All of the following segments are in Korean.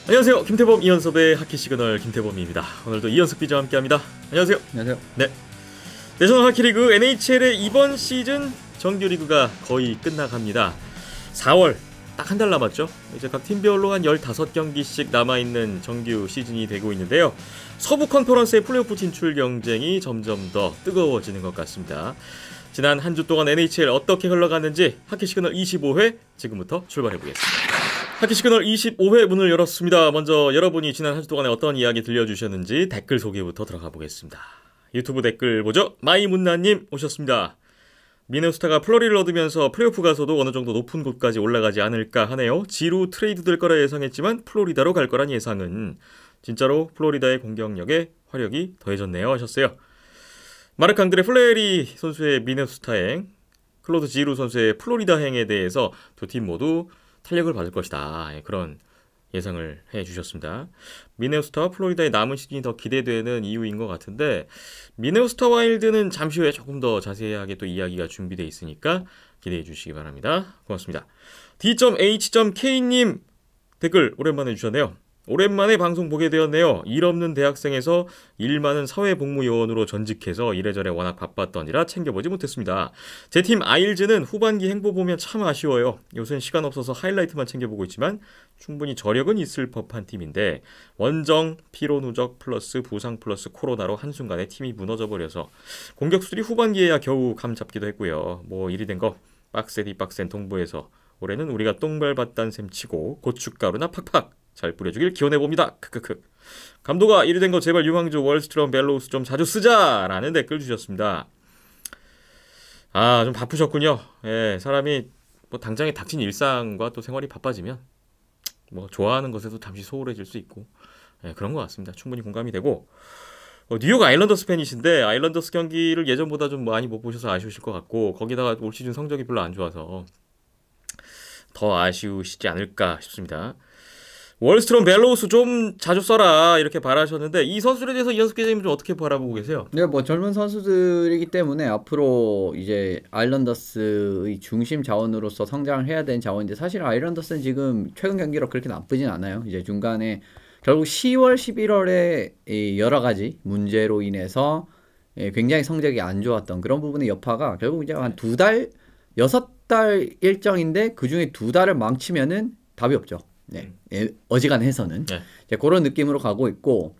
안녕하세요. 김태범 이현섭의 하키 시그널 김태범입니다. 오늘도 이현섭 기자와 함께합니다. 안녕하세요. 안녕하세요. 네. 내셔널 하키리그 NHL의 이번 시즌 정규리그가 거의 끝나갑니다. 4월 딱 한 달 남았죠. 이제 각 팀별로 한 15경기씩 남아있는 정규 시즌이 되고 있는데요. 서부 컨퍼런스의 플레이오프 진출 경쟁이 점점 더 뜨거워지는 것 같습니다. 지난 한 주 동안 NHL 어떻게 흘러갔는지 하키 시그널 25회 지금부터 출발해보겠습니다. 하키 시그널 25회 문을 열었습니다. 먼저 여러분이 지난 한 주 동안에 어떤 이야기 들려주셨는지 댓글 소개부터 들어가 보겠습니다. 유튜브 댓글 보죠. 마이문나님 오셨습니다. 미네소타가 플러리를 얻으면서 플레이오프 가서도 어느 정도 높은 곳까지 올라가지 않을까 하네요. 지루 트레이드 될 거라 예상했지만 플로리다로 갈 거란 예상은 진짜로 플로리다의 공격력에 화력이 더해졌네요 하셨어요. 마르크 앙드레 플레리 선수의 미네소타행, 클로드 지루 선수의 플로리다 행에 대해서 두 팀 모두 탄력을 받을 것이다. 그런 예상을 해주셨습니다. 미네소타와 플로리다의 남은 시즌이 더 기대되는 이유인 것 같은데 미네소타 와일드는 잠시 후에 조금 더 자세하게 또 이야기가 준비되어 있으니까 기대해 주시기 바랍니다. 고맙습니다. D.H.K님 댓글 오랜만에 주셨네요. 오랜만에 방송 보게 되었네요. 일 없는 대학생에서 일 많은 사회복무요원으로 전직해서 이래저래 워낙 바빴더니라 챙겨보지 못했습니다. 제 팀 아일즈는 후반기 행보 보면 참 아쉬워요. 요새는 시간 없어서 하이라이트만 챙겨보고 있지만 충분히 저력은 있을 법한 팀인데 원정, 피로 누적 플러스 부상 플러스 코로나로 한순간에 팀이 무너져버려서 공격수들이 후반기에야 겨우 감 잡기도 했고요. 뭐 일이 된 거 빡세 뒤빡센 동부에서 올해는 우리가 똥발받단 셈 치고 고춧가루나 팍팍 잘 뿌려주길 기원해봅니다. 크크크. 감독아 이리 된 거 제발 유망주 월스트롬 벨로우스 좀 자주 쓰자 라는 댓글 주셨습니다. 아, 좀 바쁘셨군요. 예, 사람이 뭐 당장에 닥친 일상과 또 생활이 바빠지면 뭐 좋아하는 것에도 잠시 소홀해질 수 있고 그런 것 같습니다. 충분히 공감이 되고 뉴욕 아일랜더스 팬이신데 아일랜더스 경기를 예전보다 좀 많이 못 보셔서 아쉬우실 것 같고 거기다가 올 시즌 성적이 별로 안 좋아서 더 아쉬우시지 않을까 싶습니다. 월스트롬 벨로우스 좀 자주 써라 이렇게 바라셨는데 이 선수에 대해서 이현숙 기자님 좀 어떻게 바라보고 계세요? 네, 뭐 젊은 선수들이기 때문에 앞으로 이제 아일랜더스의 중심 자원으로서 성장을 해야 되는 자원인데 사실 아일랜더스는 지금 최근 경기로 그렇게 나쁘진 않아요. 이제 중간에 결국 10월, 11월에 여러 가지 문제로 인해서 굉장히 성적이 안 좋았던 그런 부분의 여파가 결국 이제 한 2달, 6달 일정인데 그 중에 2달을 망치면은 답이 없죠. 네, 어지간해서는 이제 그런 느낌으로 가고 있고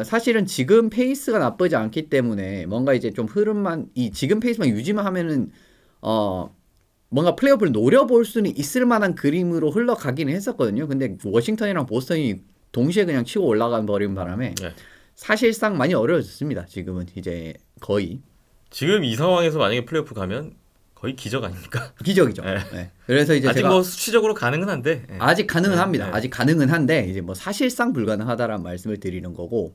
사실은 지금 페이스가 나쁘지 않기 때문에 뭔가 이제 좀 흐름만 지금 페이스만 유지만 하면은 뭔가 플레이오프를 노려볼 수는 있을 만한 그림으로 흘러가기는 했었거든요. 근데 워싱턴이랑 보스턴이 동시에 그냥 치고 올라가 버린 바람에 사실상 많이 어려워졌습니다. 지금은 이제 거의 지금 이 상황에서 만약에 플레이오프 가면 거의 기적 아닙니까? 기적이죠. 네. 네. 그래서 이제 아직 제가 뭐 수치적으로 가능은 한데 아직 가능은 합니다. 아직 가능은 한데 이제 뭐 사실상 불가능하다라는 말씀을 드리는 거고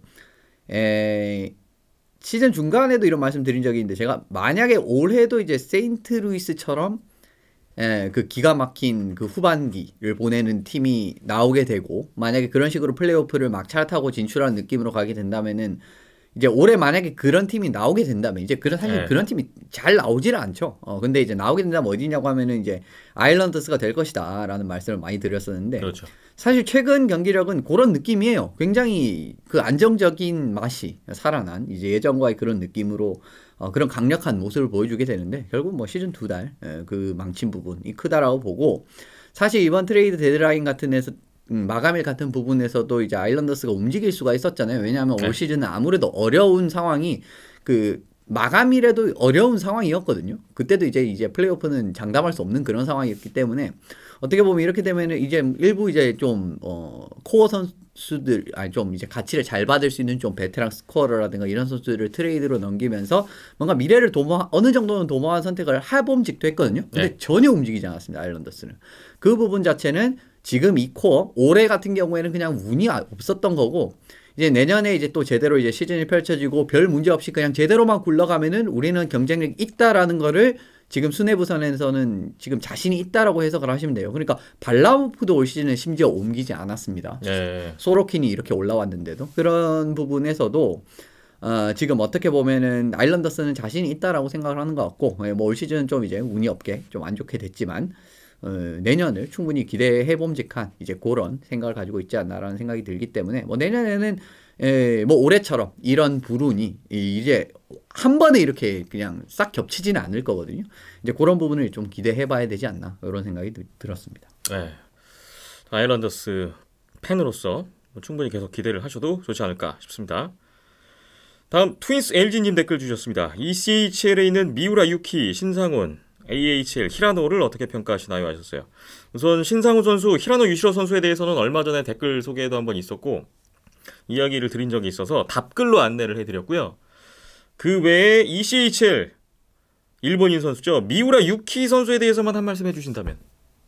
시즌 중간에도 이런 말씀 드린 적이 있는데 제가 만약에 올해도 이제 세인트루이스처럼 그 기가 막힌 그 후반기를 보내는 팀이 나오게 되고 만약에 그런 식으로 플레이오프를 막차 타고 진출하는 느낌으로 가게 된다면은 이제 올해 만약에 그런 팀이 나오게 된다면 이제 사실 그런 팀이 잘 나오지는 않죠. 근데 이제 나오게 된다면 어디냐고 하면은 이제 아일랜더스가 될 것이다라는 말씀을 많이 드렸었는데 그렇죠. 사실 최근 경기력은 그런 느낌이에요. 굉장히 그 안정적인 맛이 살아난 이제 예전과의 그런 느낌으로 그런 강력한 모습을 보여주게 되는데 결국 뭐 시즌 2달 그 망친 부분이 크다라고 보고 사실 이번 트레이드 데드라인 같은 데서 마감일 같은 부분에서도 이제 아일랜더스가 움직일 수가 있었잖아요. 왜냐하면 올 시즌은 아무래도 어려운 상황이 그 마감일에도 어려운 상황이었거든요. 그때도 이제 플레이오프는 장담할 수 없는 그런 상황이었기 때문에 어떻게 보면 이렇게 되면은 이제 일부 이제 좀 코어 선수들 좀 이제 가치를 잘 받을 수 있는 좀 베테랑 스코어라든가 이런 선수들을 트레이드로 넘기면서 뭔가 미래를 어느 정도는 도모한 선택을 해봄직도 했거든요. 근데 전혀 움직이지 않았습니다. 아일랜더스는 그 부분 자체는 지금 이 코어 올해 같은 경우에는 그냥 운이 없었던 거고 이제 내년에 이제 또 제대로 이제 시즌이 펼쳐지고 별 문제 없이 그냥 제대로만 굴러가면은 우리는 경쟁력이 있다라는 거를 지금 수뇌부선에서는 지금 자신이 있다라고 해석을 하시면 돼요. 그러니까 발라우프도 올 시즌에 심지어 옮기지 않았습니다. 소로킨이 이렇게 올라왔는데도 그런 부분에서도 지금 어떻게 보면은 아일랜더스는 자신이 있다라고 생각을 하는 것 같고 뭐 올 시즌은 좀 이제 운이 없게 좀 안 좋게 됐지만 내년을 충분히 기대해봄직한 이제 그런 생각을 가지고 있지 않나라는 생각이 들기 때문에 뭐 내년에는 뭐 올해처럼 이런 불운이 이제 한 번에 이렇게 그냥 싹 겹치지는 않을 거거든요. 이제 그런 부분을 좀 기대해봐야 되지 않나 이런 생각이 들었습니다. 네. 아일랜더스 팬으로서 충분히 계속 기대를 하셔도 좋지 않을까 싶습니다. 다음 트윈스 LG님 댓글 주셨습니다. ECHL에 있는 미우라 유키, 신상훈, AHL, 히라노를 어떻게 평가하시나요? 하셨어요. 우선 신상훈 선수, 히라노 유시로 선수에 대해서는 얼마 전에 댓글 소개도 한번 있었고 이야기를 드린 적이 있어서 답글로 안내를 해드렸고요. 그 외에 ECHL 일본인 선수죠. 미우라 유키 선수에 대해서만 한 말씀 해주신다면.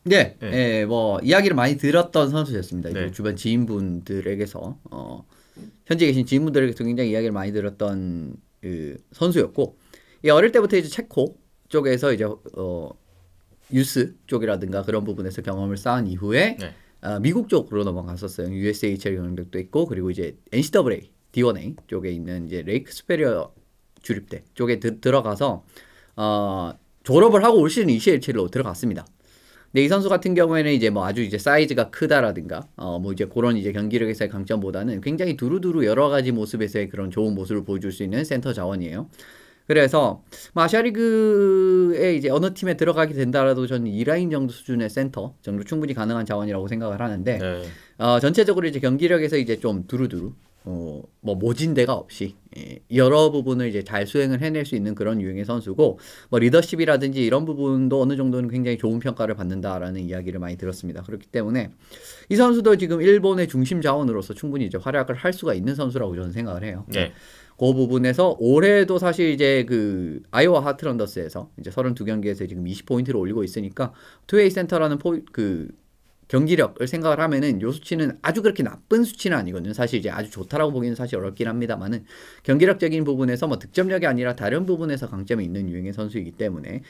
네, 뭐 이야기를 많이 들었던 선수였습니다. 네. 주변 지인분들에게서 현재 계신 지인분들에게서 굉장히 이야기를 많이 들었던 그 선수였고, 어릴 때부터 이제 체코 쪽에서 이제 유스 쪽이라든가 그런 부분에서 경험을 쌓은 이후에 네. 미국 쪽으로 넘어갔었어요. USHL 경력도 있고, 그리고 이제 NCAA, D1A 쪽에 있는 이제 레이크 스페리어 주립대 쪽에 들어가서 졸업을 하고 올 시즌 ECHL로 들어갔습니다. 근데 이 선수 같은 경우에는 이제 뭐 아주 이제 사이즈가 크다라든가 뭐 이제 그런 이제 경기력에서의 강점보다는 굉장히 두루두루 여러 가지 모습에서의 그런 좋은 모습을 보여줄 수 있는 센터 자원이에요. 그래서 아시아리그에 이제 어느 팀에 들어가게 된다라도 저는 2라인 정도 수준의 센터 정도 충분히 가능한 자원이라고 생각을 하는데 네. 전체적으로 이제 경기력에서 이제 좀 두루두루 뭐 모진 데가 없이 여러 부분을 이제 잘 수행을 해낼 수 있는 그런 유형의 선수고, 뭐 리더십이라든지 이런 부분도 어느 정도는 굉장히 좋은 평가를 받는다라는 이야기를 많이 들었습니다. 그렇기 때문에 이 선수도 지금 일본의 중심 자원으로서 충분히 이제 활약을 할 수가 있는 선수라고 저는 생각을 해요. 네. 그 부분에서 올해도 사실 이제 그 아이오와 하트런더스에서 이제 32경기에서 지금 20포인트를 올리고 있으니까 투웨이 센터라는 그 경기력을 생각을 하면은 요 수치는 아주 그렇게 나쁜 수치는 아니거든요. 사실 이제 아주 좋다라고 보기는 사실 어렵긴 합니다만은 경기력적인 부분에서 뭐 득점력이 아니라 다른 부분에서 강점이 있는 유형의 선수이기 때문에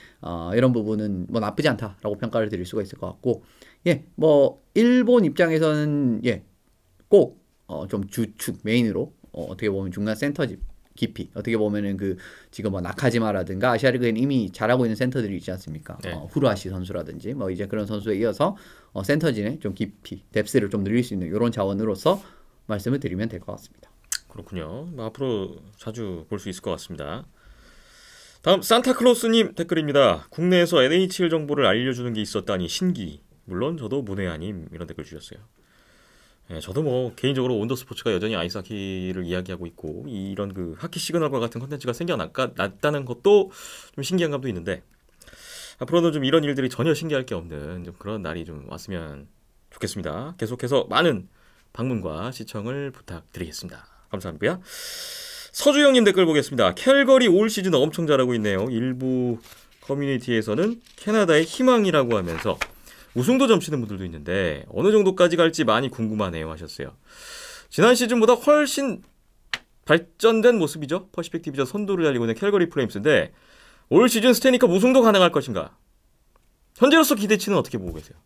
이런 부분은 뭐 나쁘지 않다라고 평가를 드릴 수가 있을 것 같고, 뭐 일본 입장에서는 꼭 좀 주축 메인으로 어떻게 보면 중간 센터집 깊이 어떻게 보면은 그 지금 뭐 나카지마라든가 아시아리그엔 이미 잘하고 있는 센터들이 있지 않습니까? 네. 후루아시 선수라든지 뭐 이제 그런 선수에 이어서 센터진의 좀 깊이 뎁스를 좀 늘릴 수 있는 이런 자원으로서 말씀을 드리면 될 것 같습니다. 그렇군요. 뭐 앞으로 자주 볼 수 있을 것 같습니다. 다음 산타클로스님 댓글입니다. 국내에서 NHL 정보를 알려주는 게 있었다니 신기. 물론 저도 문외 아님 이런 댓글 주셨어요. 네, 저도 뭐 개인적으로 온더스포츠가 여전히 아이스하키를 이야기하고 있고 이런 그 하키 시그널과 같은 컨텐츠가 생겨났다는 것도 좀 신기한 감도 있는데 앞으로는 좀 이런 일들이 전혀 신기할 게 없는 좀 그런 날이 좀 왔으면 좋겠습니다. 계속해서 많은 방문과 시청을 부탁드리겠습니다. 감사합니다. 서주영님 댓글 보겠습니다. 캘거리 올 시즌 엄청 잘하고 있네요. 일부 커뮤니티에서는 캐나다의 희망이라고 하면서 우승도 점치는 분들도 있는데 어느 정도까지 갈지 많이 궁금하네요 하셨어요. 지난 시즌보다 훨씬 발전된 모습이죠. 퍼시픽 디비전 선두를 달리고 있는 캘거리 플레임스인데 올 시즌 스테니컵 우승도 가능할 것인가? 현재로서 기대치는 어떻게 보고 계세요?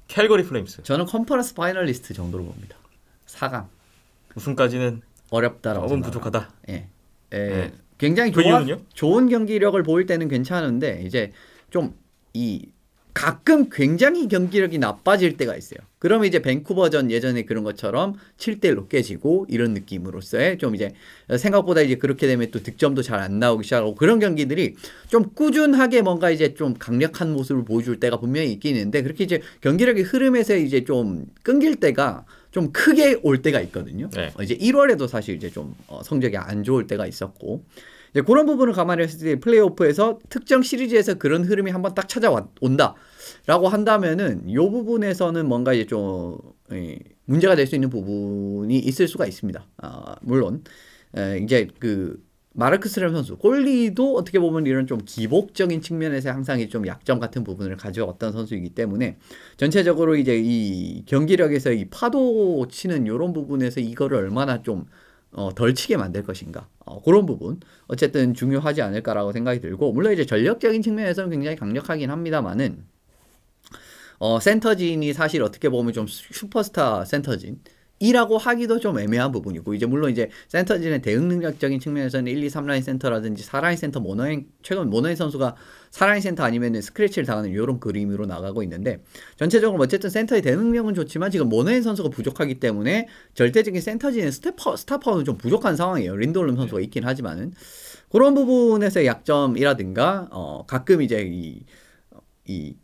캘거리 플레임스. 저는 컨퍼런스 파이널리스트 정도로 봅니다. 4강. 우승까지는 어렵다라고 조금 생각합니다. 부족하다. 굉장히 그 이유는요? 좋은 경기력을 보일 때는 괜찮은데 이제 좀 가끔 굉장히 경기력이 나빠질 때가 있어요. 그러면 이제 밴쿠버전 예전에 그런 것처럼 7대1로 깨지고 이런 느낌으로서의 좀 이제 생각보다 이제 그렇게 되면 또 득점도 잘 안 나오기 시작하고 그런 경기들이 좀 꾸준하게 뭔가 이제 좀 강력한 모습을 보여줄 때가 분명히 있긴 있는데 그렇게 이제 경기력의 흐름에서 이제 좀 끊길 때가 좀 크게 올 때가 있거든요. 네. 이제 1월에도 사실 이제 좀 성적이 안 좋을 때가 있었고 이제 그런 부분을 감안했을 때 플레이오프에서 특정 시리즈에서 그런 흐름이 한번 딱 찾아온다라고 한다면은 이 부분에서는 뭔가 이제 좀 문제가 될 수 있는 부분이 있을 수가 있습니다. 물론 이제 그 마르크스 램 선수 골리도 어떻게 보면 이런 좀 기복적인 측면에서 항상 좀 약점 같은 부분을 가져왔던 선수이기 때문에 전체적으로 이제 이 경기력에서 이 파도 치는 이런 부분에서 이거를 얼마나 좀 덜 치게 만들 것인가 그런 부분 어쨌든 중요하지 않을까라고 생각이 들고 물론 이제 전력적인 측면에서는 굉장히 강력하긴 합니다만은 센터진이 사실 어떻게 보면 좀 슈퍼스타 센터진 이라고 하기도 좀 애매한 부분이고 이제 물론 이제 센터진의 대응 능력적인 측면에서는 1, 2, 3라인 센터라든지 4라인 센터 최근 모너행 선수가 4라인 센터 아니면은 스크래치를 당하는 이런 그림으로 나가고 있는데 전체적으로 어쨌든 센터의 대응 능력은 좋지만 지금 모너행 선수가 부족하기 때문에 절대적인 센터진의 스타파워는 좀 부족한 상황이에요. 린돌름 선수가 있긴 하지만은 그런 부분에서의 약점이라든가 가끔 이제 이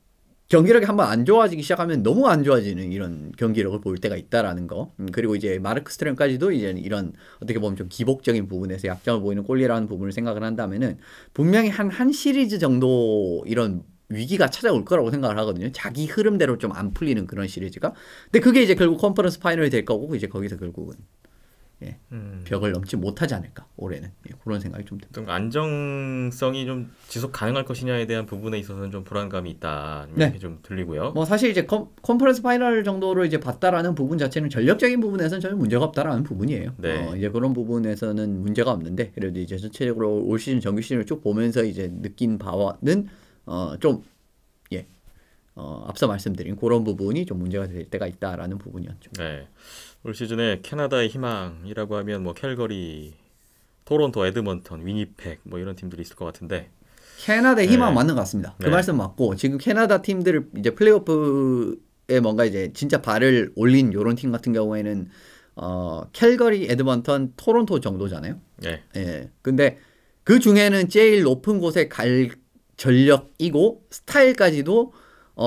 경기력이 한번 안 좋아지기 시작하면 너무 안 좋아지는 이런 경기력을 보일 때가 있다라는 거. 그리고 이제 마르크 스트램까지도 이제 이런 어떻게 보면 좀 기복적인 부분에서 약점을 보이는 꼴리라는 부분을 생각을 한다면은 분명히 한 시리즈 정도 이런 위기가 찾아올 거라고 생각을 하거든요. 자기 흐름대로 좀 안 풀리는 그런 시리즈가. 근데 그게 이제 결국 컨퍼런스 파이널이 될 거고 이제 거기서 결국은 예, 벽을 넘지 못하지 않을까 올해는 그런 생각이 좀 듭니다. 좀 안정성이 좀 지속 가능할 것이냐에 대한 부분에 있어서는 좀 불안감이 있다 네. 이렇게 좀 들리고요. 뭐 사실 이제 컨퍼런스 파이널 정도로 이제 봤다라는 부분 자체는 전력적인 부분에서는 전혀 문제가 없다라는 부분이에요. 네. 이제 그런 부분에서는 문제가 없는데 그래도 이제 전체적으로 올 시즌 정규 시즌을 쭉 보면서 이제 느낀 바와는 좀 앞서 말씀드린 그런 부분이 좀 문제가 될 때가 있다라는 부분이었죠. 네. 올 시즌에 캐나다의 희망이라고 하면 뭐 캘거리, 토론토, 에드먼턴, 위니펙 뭐 이런 팀들이 있을 것 같은데 캐나다의 희망 네. 맞는 것 같습니다. 그 네. 말씀 맞고 지금 캐나다 팀들을 이제 플레이오프에 뭔가 이제 진짜 발을 올린 요런 팀 같은 경우에는 캘거리, 에드먼턴, 토론토 정도잖아요. 네. 예. 근데 그 중에는 제일 높은 곳에 갈 전력이고 스타일까지도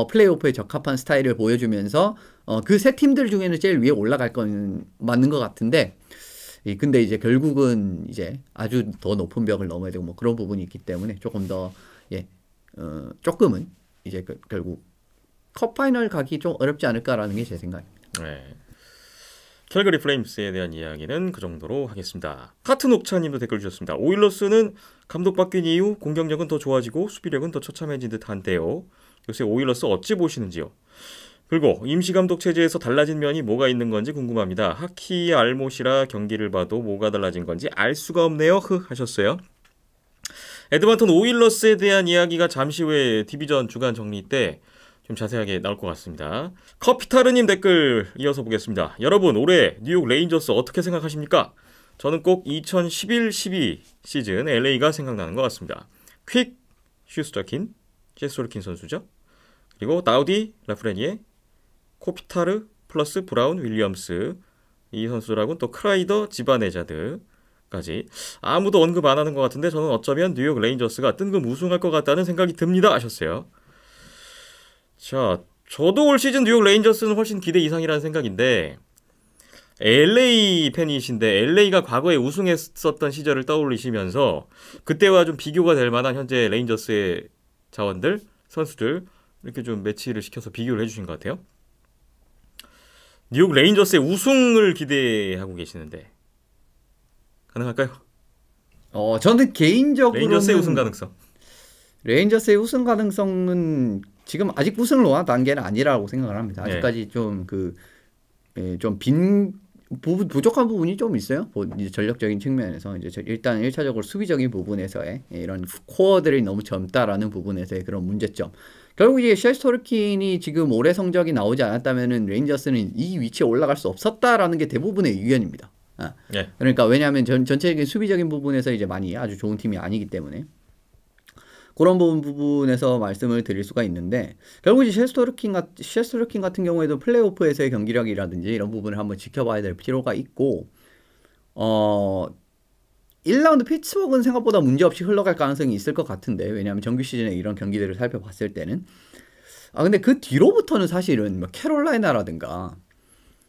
플레이오프에 적합한 스타일을 보여주면서 그 세 팀들 중에는 제일 위에 올라갈 건 맞는 것 같은데 근데 이제 결국은 이제 아주 더 높은 벽을 넘어야 되고 뭐 그런 부분이 있기 때문에 조금 더 조금은 이제 결국 컵 파이널 가기 좀 어렵지 않을까라는 게 제 생각입니다. 네. 캘거리 플레임스에 대한 이야기는 그 정도로 하겠습니다. 하트 녹차님도 댓글 주셨습니다. 오일러스는 감독 바뀐 이후 공격력은 더 좋아지고 수비력은 더 처참해진 듯한데요. 요새 오일러스 어찌 보시는지요? 그리고 임시감독 체제에서 달라진 면이 뭐가 있는 건지 궁금합니다. 하키의 알못이라 경기를 봐도 뭐가 달라진 건지 알 수가 없네요. 하셨어요. 에드먼턴 오일러스에 대한 이야기가 잠시 후에 디비전 주간 정리 때 좀 자세하게 나올 것 같습니다. 커피타르님 댓글 이어서 보겠습니다. 여러분 올해 뉴욕 레인저스 어떻게 생각하십니까? 저는 꼭 2011-12 시즌 LA가 생각나는 것 같습니다. 퀵, 슈스터킨, 제스토르킨 선수죠. 그리고 다우디, 라프레니에, 코피타르, 플러스 브라운, 윌리엄스 이 선수라고는 또 크라이더, 지바네자드까지 아무도 언급 안 하는 것 같은데 저는 어쩌면 뉴욕 레인저스가 뜬금 우승할 것 같다는 생각이 듭니다 하셨어요. 자, 저도 올 시즌 뉴욕 레인저스는 훨씬 기대 이상이라는 생각인데 LA 팬이신데 LA가 과거에 우승했었던 시절을 떠올리시면서 그때와 좀 비교가 될 만한 현재 레인저스의 자원들, 선수들 이렇게 좀 매치를 시켜서 비교를 해주신 것 같아요. 뉴욕 레인저스의 우승을 기대하고 계시는데 가능할까요? 저는 개인적으로는 레인저스의 우승 가능성. 레인저스의 우승 가능성은 지금 아직 우승을 논한 단계는 아니라고 생각을 합니다. 아직까지 좀 부족한 부분이 좀 있어요. 이제 전력적인 측면에서 이제 일단 1차적으로 수비적인 부분에서의 이런 코어들이 너무 젊다라는 부분에서의 그런 문제점. 결국 이제 셰스토르킨이 지금 올해 성적이 나오지 않았다면은 레인저스는 이 위치에 올라갈 수 없었다라는 게 대부분의 의견입니다. 그러니까 왜냐하면 전체적인 수비적인 부분에서 이제 많이 아주 좋은 팀이 아니기 때문에. 그런 부분에서 말씀을 드릴 수가 있는데 결국 이제 셰스토르킨 같은 경우에도 플레이오프에서의 경기력이라든지 이런 부분을 한번 지켜봐야 될 필요가 있고 1라운드 피츠버그는 생각보다 문제없이 흘러갈 가능성이 있을 것 같은데 왜냐하면 정규 시즌에 이런 경기들을 살펴봤을 때는 근데 그 뒤로부터는 사실은 뭐 캐롤라이나라든가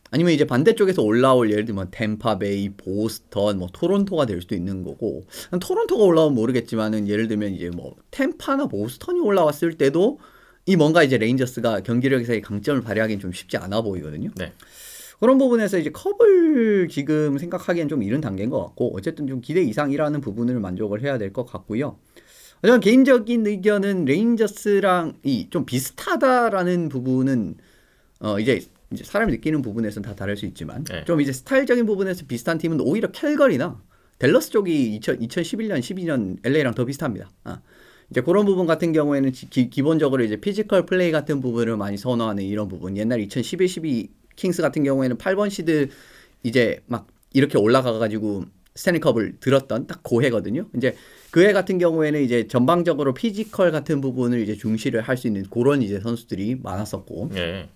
아니면 이제 반대쪽에서 올라올 예를 들면 템파베이, 보스턴, 뭐 토론토가 될 수도 있는 거고 토론토가 올라오면 모르겠지만은 예를 들면 이제 뭐 템파나 보스턴이 올라왔을 때도 이 뭔가 이제 레인저스가 경기력에서의 강점을 발휘하기는 좀 쉽지 않아 보이거든요. 네. 그런 부분에서 이제 컵을 지금 생각하기엔 좀 이른 단계인 것 같고 어쨌든 좀 기대 이상이라는 부분을 만족을 해야 될 것 같고요. 저는 개인적인 의견은 레인저스랑 좀 비슷하다라는 부분은 이제 사람이 느끼는 부분에서는 다 다를 수 있지만 좀 이제 스타일적인 부분에서 비슷한 팀은 오히려 캘거리나 댈러스 쪽이 2011년, 12년 LA랑 더 비슷합니다. 이제 그런 부분 같은 경우에는 기본적으로 이제 피지컬 플레이 같은 부분을 많이 선호하는 이런 부분. 옛날 2011, 12 킹스 같은 경우에는 8번 시드 이제 막 이렇게 올라가가지고 스탠리컵을 들었던 딱 그 해거든요. 이제 그 해 같은 경우에는 이제 전방적으로 피지컬 같은 부분을 이제 중시를 할 수 있는 그런 이제 선수들이 많았었고 예.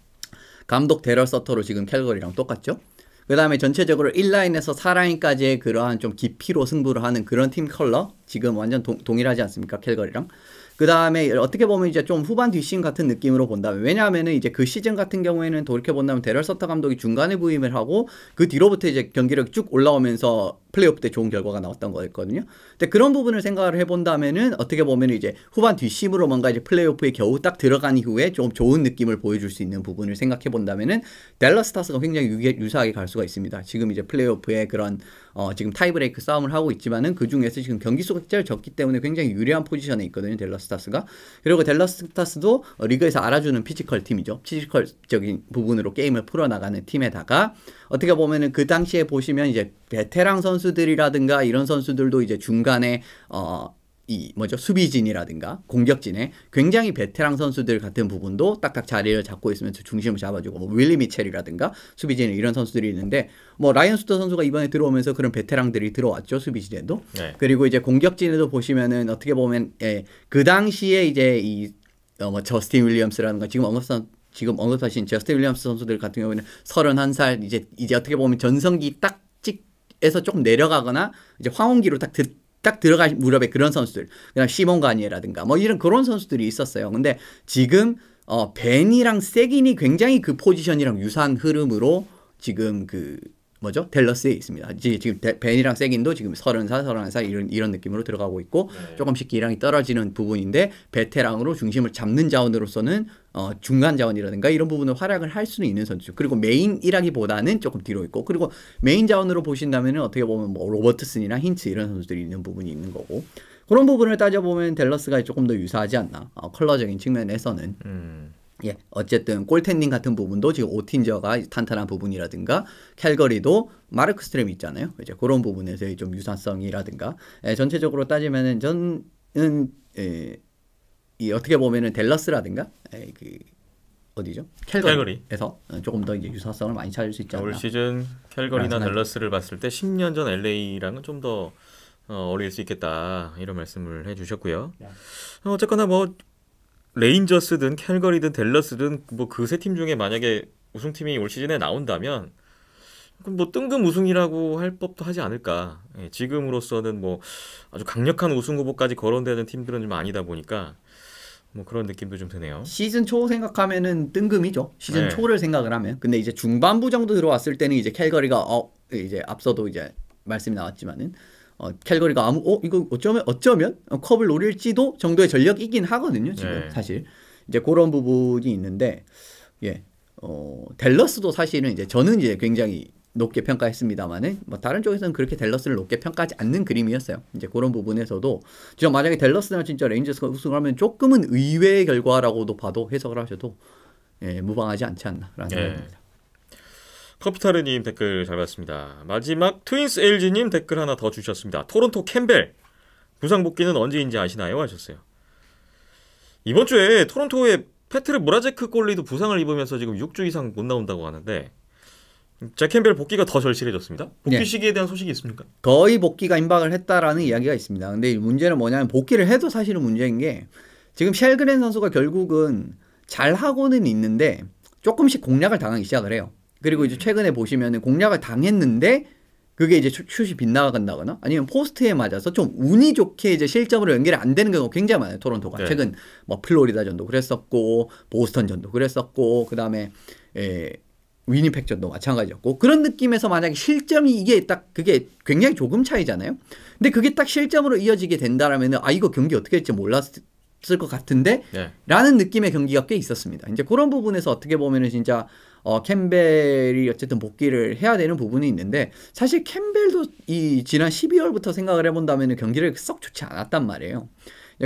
감독 데럴 서터로 지금 캘거리랑 똑같죠. 그 다음에 전체적으로 1라인에서 4라인까지의 그러한 좀 깊이로 승부를 하는 그런 팀 컬러 지금 완전 동일하지 않습니까? 캘거리랑. 그 다음에 어떻게 보면 이제 좀 후반 뒷심 같은 느낌으로 본다면 왜냐하면은 이제 그 시즌 같은 경우에는 돌이켜 본다면 데럴 서터 감독이 중간에 부임을 하고 그 뒤로부터 이제 경기력이 쭉 올라오면서 플레이오프 때 좋은 결과가 나왔던 거였거든요. 근데 그런 부분을 생각을 해본다면은 어떻게 보면 이제 후반 뒷심으로 뭔가 이제 플레이오프에 겨우 딱 들어간 이후에 좀 좋은 느낌을 보여줄 수 있는 부분을 생각해 본다면은 댈러스 스타스가 굉장히 유사하게 갈 수가 있습니다. 지금 이제 플레이오프에 그런 지금 타이브레이크 싸움을 하고 있지만은 그 중에서 지금 경기 수가 제일 적기 때문에 굉장히 유리한 포지션에 있거든요. 댈러스 스타스가. 그리고 댈러스 스타스도 리그에서 알아주는 피지컬 팀이죠. 피지컬적인 부분으로 게임을 풀어나가는 팀에다가 어떻게 보면은 그 당시에 보시면 이제 베테랑 선수들이라든가 이런 선수들도 이제 중간에 수비진이라든가 공격진에 굉장히 베테랑 선수들 같은 부분도 딱딱 자리를 잡고 있으면서 중심을 잡아주고 뭐 윌리 미첼이라든가 수비진에 이런 선수들이 있는데 뭐 라이언 수터 선수가 이번에 들어오면서 그런 베테랑들이 들어왔죠. 수비진에도. 네. 그리고 이제 공격진에도 보시면은 어떻게 보면 그 당시에 이제 저스틴 윌리엄스라든가 지금 언급하신 저스틴 윌리엄스 선수들 같은 경우에는 31살 이제 어떻게 보면 전성기 딱 찍에서 조금 내려가거나 이제 황혼기로 딱 들어갈 무렵에 그런 선수들, 그냥 시몬 가니에라든가 뭐 이런 그런 선수들이 있었어요. 근데 지금 벤이랑 세긴이 굉장히 그 포지션이랑 유사한 흐름으로 지금 댈러스에 있습니다. 지금 벤이랑 세긴도 지금 30살, 31살 이런 느낌으로 들어가고 있고 네. 조금씩 기량이 떨어지는 부분인데 베테랑으로 중심을 잡는 자원으로서는 중간 자원이라든가 이런 부분을 활약을 할 수는 있는 선수죠. 그리고 메인이라기보다는 조금 뒤로 있고 그리고 메인 자원으로 보신다면은 어떻게 보면 뭐 로버트슨이나 힌츠 이런 선수들이 있는 부분이 있는 거고 그런 부분을 따져보면 댈러스가 조금 더 유사하지 않나 컬러적인 측면에서는 예, 어쨌든 골텐딩 같은 부분도 지금 오틴저가 탄탄한 부분이라든가 캘거리도 마르크 스트램이 있잖아요. 이제 그런 부분에서의 좀 유사성이라든가 전체적으로 따지면은 저는 어떻게 보면은 댈러스라든가 어디죠? 캘거리에서 조금 더 이제 유사성을 많이 찾을 수 있지 않나. 올 시즌 캘거리나 댈러스를 봤을 때 10년 전 LA랑은 좀 더 어울릴 수 있겠다 이런 말씀을 해주셨고요. 어쨌거나 뭐 레인저스든 캘거리든 댈러스든 뭐 그 세 팀 중에 만약에 우승팀이 올 시즌에 나온다면 그럼 뭐 뜬금 우승이라고 할 법도 하지 않을까. 예, 지금으로서는 뭐 아주 강력한 우승 후보까지 거론되는 팀들은 좀 아니다 보니까 뭐 그런 느낌도 좀 드네요. 시즌 초 생각하면은 뜬금이죠. 시즌 네. 초를 생각을 하면. 근데 이제 중반부 정도 들어왔을 때는 이제 캘거리가 이제 앞서도 이제 말씀이 나왔지만은 캘거리가 이거 어쩌면 컵을 노릴지도 정도의 전력이긴 하거든요. 지금 네. 사실 이제 그런 부분이 있는데 댈러스도 사실은 이제 저는 이제 굉장히 높게 평가했습니다만은 뭐 다른 쪽에서는 그렇게 댈러스를 높게 평가하지 않는 그림이었어요. 이제 그런 부분에서도 진짜 만약에 댈러스나 진짜 레인저스가 우승하면 조금은 의외의 결과라고도 봐도 해석을 하셔도 무방하지 않지 않나라는 생각이 듭니다. 커피타르님 댓글 잘 봤습니다. 마지막 트윈스 LG님 댓글 하나 더 주셨습니다. 토론토 캠벨 부상 복귀는 언제인지 아시나요? 하셨어요. 이번 주에 토론토의 패트르 모라제크 꼴리도 부상을 입으면서 지금 6주 이상 못 나온다고 하는데 잭 캠벨 복귀가 더 절실해졌습니다. 복귀 시기에 대한 소식이 있습니까? 거의 복귀가 임박을 했다라는 이야기가 있습니다. 근데 문제는 뭐냐면 복귀를 해도 사실은 문제인 게 지금 쉘그렌 선수가 결국은 잘하고는 있는데 조금씩 공략을 당하기 시작을 해요. 그리고 이제 최근에 보시면은 공략을 당했는데 그게 이제 슛이 빗나간다거나 아니면 포스트에 맞아서 좀 운이 좋게 이제 실점으로 연결이 안 되는 경우가 굉장히 많아요. 토론토가. 네. 최근 뭐 플로리다전도 그랬었고 보스턴전도 그랬었고 그다음에 위니펙전도 마찬가지였고 그런 느낌에서 만약에 실점이 이게 딱 그게 굉장히 조금 차이잖아요. 근데 그게 딱 실점으로 이어지게 된다라면은 이거 경기 어떻게 될지 몰랐을 것 같은데 라는 느낌의 경기가 꽤 있었습니다. 이제 그런 부분에서 어떻게 보면은 진짜 캠벨이 어쨌든 복귀를 해야 되는 부분이 있는데 사실 캠벨도 이 지난 12월부터 생각을 해본다면 경기를 썩 좋지 않았단 말이에요.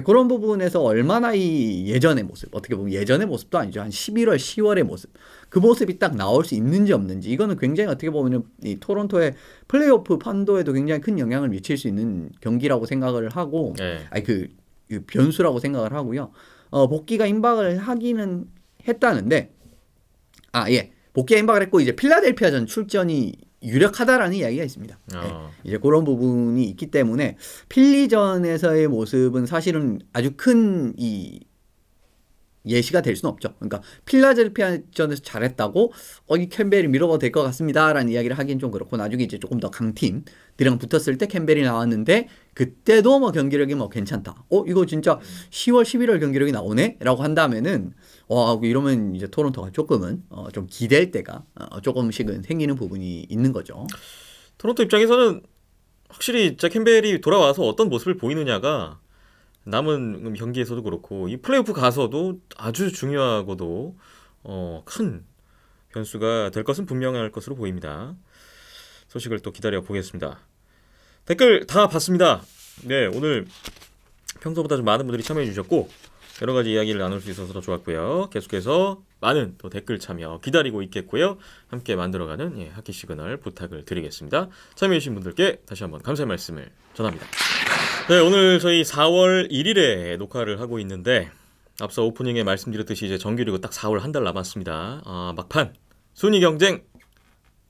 그런 부분에서 얼마나 이 예전의 모습 어떻게 보면 예전의 모습도 아니죠. 한 11월 10월의 모습 그 모습이 딱 나올 수 있는지 없는지 이거는 굉장히 어떻게 보면 이 토론토의 플레이오프 판도에도 굉장히 큰 영향을 미칠 수 있는 경기라고 생각을 하고 그 변수라고 생각을 하고요. 복귀가 임박을 하기는 했다는데 복귀 임박을 했고 이제 필라델피아전 출전이 유력하다라는 이야기가 있습니다. 이제 그런 부분이 있기 때문에 필리전에서의 모습은 사실은 아주 큰 이 예시가 될 수는 없죠. 그러니까 필라델피아전에서 잘했다고 이 캠벨이 밀어봐도 될 것 같습니다라는 이야기를 하긴 좀 그렇고 나중에 이제 조금 더 강팀들이랑 붙었을 때 캠벨이 나왔는데 그때도 뭐 경기력이 뭐 괜찮다. 이거 진짜 10월 11월 경기력이 나오네? 라고 한다면은 이러면 이제 토론토가 조금은 좀 기댈 때가 조금씩은 생기는 부분이 있는 거죠. 토론토 입장에서는 확실히 진짜 캠벨이 돌아와서 어떤 모습을 보이느냐가 남은 경기에서도 그렇고 이 플레이오프 가서도 아주 중요하고도 큰 변수가 될 것은 분명할 것으로 보입니다. 소식을 또 기다려 보겠습니다. 댓글 다 봤습니다. 네, 오늘 평소보다 좀 많은 분들이 참여해 주셨고 여러 가지 이야기를 나눌 수 있어서 더 좋았고요. 계속해서 많은 또 댓글 참여 기다리고 있겠고요. 함께 만들어가는 하키 시그널 부탁을 드리겠습니다. 참여해주신 분들께 다시 한번 감사의 말씀을 전합니다. 네, 오늘 저희 4월 1일에 녹화를 하고 있는데 앞서 오프닝에 말씀드렸듯이 이제 정규리그 딱 4월 한 달 남았습니다. 막판 순위 경쟁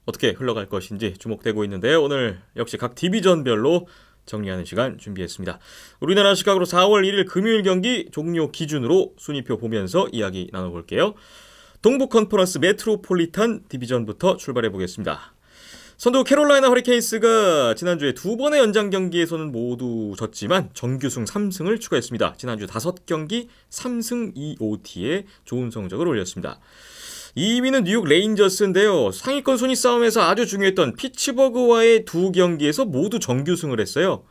어떻게 흘러갈 것인지 주목되고 있는데요. 오늘 역시 각 디비전별로 정리하는 시간 준비했습니다. 우리나라 시각으로 4월 1일 금요일 경기 종료 기준으로 순위표 보면서 이야기 나눠볼게요. 동부 컨퍼런스 메트로폴리탄 디비전부터 출발해 보겠습니다. 선두 캐롤라이나 허리케인스가 지난주에 2번의 연장 경기에서는 모두 졌지만 정규승 3승을 추가했습니다. 지난주 5경기 3승 2OT에 좋은 성적을 올렸습니다. 2위는 뉴욕 레인저스인데요. 상위권 순위 싸움에서 아주 중요했던 피츠버그와의 2경기에서 모두 정규승을 했어요.